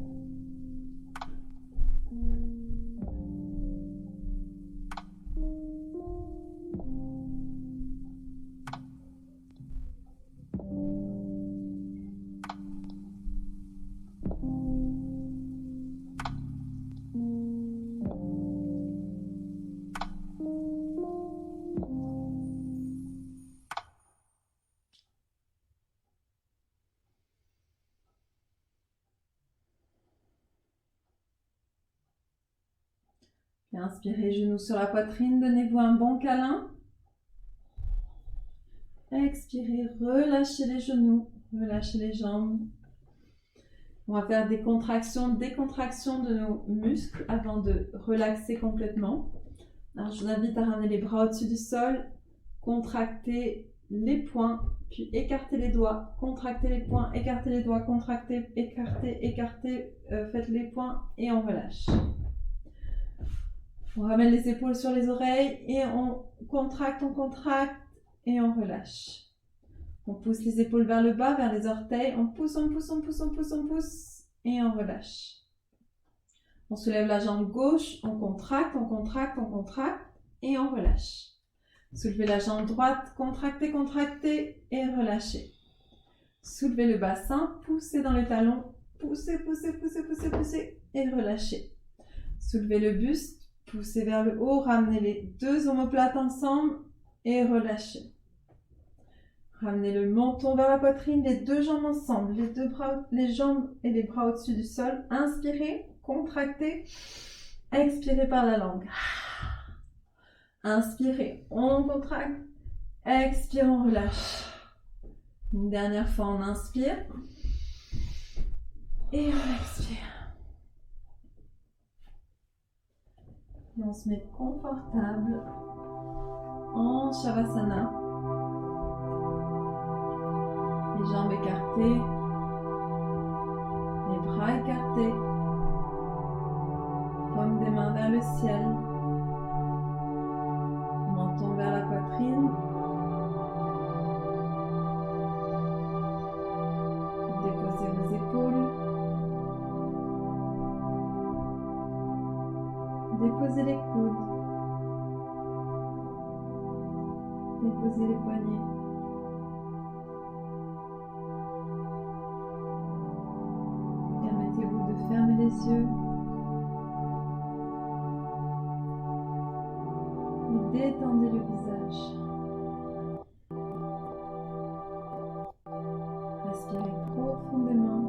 Et inspirez, genoux sur la poitrine, donnez-vous un bon câlin. Expirez, relâchez les genoux, relâchez les jambes. On va faire des contractions, décontractions de nos muscles avant de relaxer complètement. Alors, je vous invite à ramener les bras au-dessus du sol, contracter les poings, puis écarter les doigts, contracter les poings, écarter les doigts, contracter, écarter, écarter, faites les poings et on relâche. On ramène les épaules sur les oreilles et on contracte et on relâche. On pousse les épaules vers le bas, vers les orteils. On pousse, on pousse, on pousse, on pousse, on pousse et on relâche. On soulève la jambe gauche, on contracte, on contracte, on contracte et on relâche. Soulevez la jambe droite, contractez, contractez et relâchez. Soulevez le bassin, poussez dans les talons, poussez, poussez, poussez, poussez, poussez et relâchez. Soulevez le buste. Poussez vers le haut, ramenez les deux omoplates ensemble et relâchez. Ramenez le menton vers la poitrine, les deux jambes ensemble, les deux bras, les jambes et les bras au-dessus du sol. Inspirez, contractez, expirez par la langue. Inspirez, on contracte, expire, on relâche. Une dernière fois, on inspire et on expire. Et on se met confortable en Shavasana. Les jambes écartées, les bras écartés, paume des mains vers le ciel, menton vers la poitrine. Déposez vos épaules. Déposez les coudes. Déposez les poignets. Permettez-vous de fermer les yeux. Et détendez le visage. Respirez profondément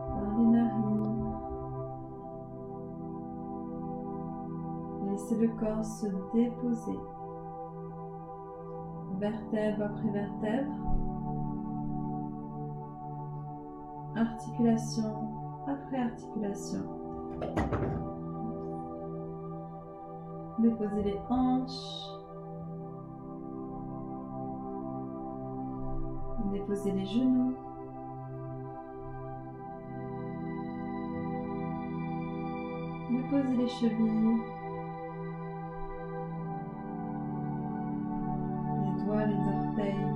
par les narines. laissez le corps se déposer, vertèbre après vertèbre, articulation après articulation. Déposez les hanches, déposez les genoux, déposez les chevilles, les doigts, les orteils.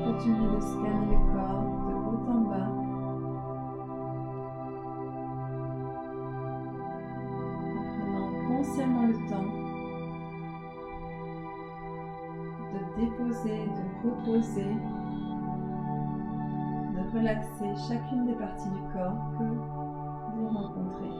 Continuez de scanner le corps de haut en bas. En prenant consciemment le temps de déposer, de reposer, de relaxer chacune des parties du corps que vous rencontrez.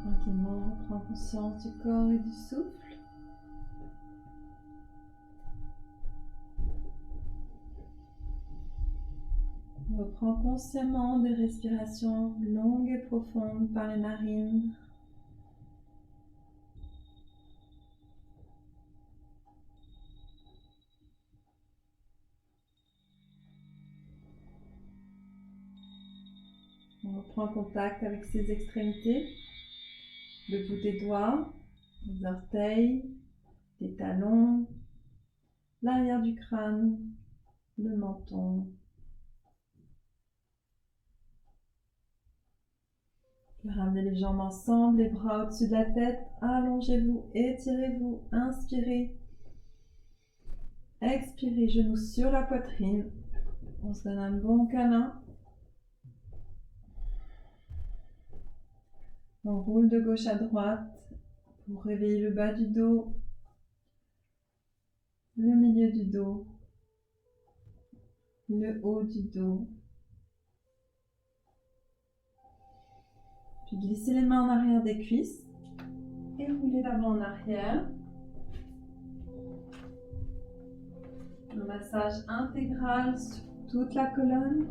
Tranquillement, on prend conscience du corps et du souffle. On reprend consciemment des respirations longues et profondes par les narines. On reprend contact avec ses extrémités, le bout des doigts, les orteils, les talons, l'arrière du crâne, le menton. Ramenez les jambes ensemble, les bras au-dessus de la tête. Allongez-vous, étirez-vous, inspirez. Expirez, genoux sur la poitrine. On se donne un bon câlin. On roule de gauche à droite pour réveiller le bas du dos, le milieu du dos, le haut du dos. Puis glissez les mains en arrière des cuisses et roulez l'avant en arrière. Un massage intégral sur toute la colonne.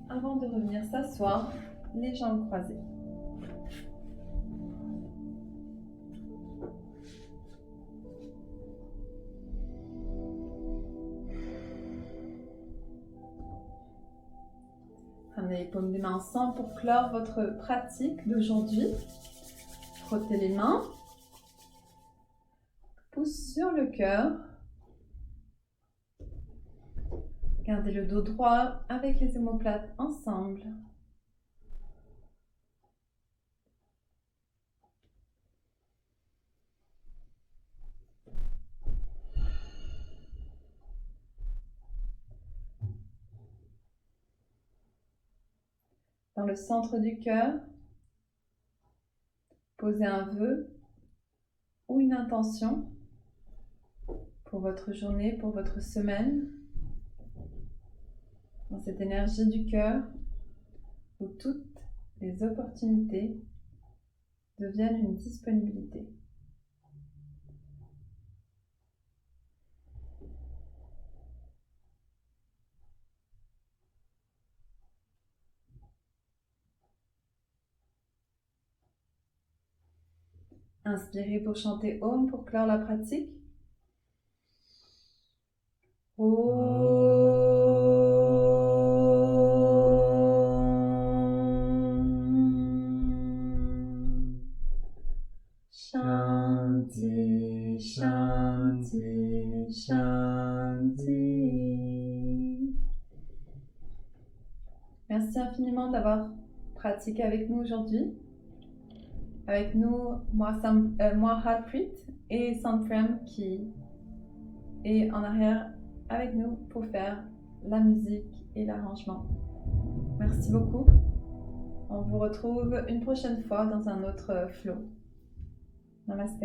Avant de revenir s'asseoir, les jambes croisées. Ramenez les paumes des mains ensemble pour clore votre pratique d'aujourd'hui. Frottez les mains. Pouce sur le cœur. Gardez le dos droit avec les omoplates ensemble. Dans le centre du cœur, posez un vœu ou une intention pour votre journée, pour votre semaine. Dans cette énergie du cœur où toutes les opportunités deviennent une disponibilité. Inspirez pour chanter Om pour clore la pratique. Shanti, Shanti, Shanti. Merci infiniment d'avoir pratiqué avec nous aujourd'hui. Avec nous, moi Harpreet et Sanprem qui est en arrière avec nous pour faire la musique et l'arrangement. Merci beaucoup. On vous retrouve une prochaine fois dans un autre flow. Namaste.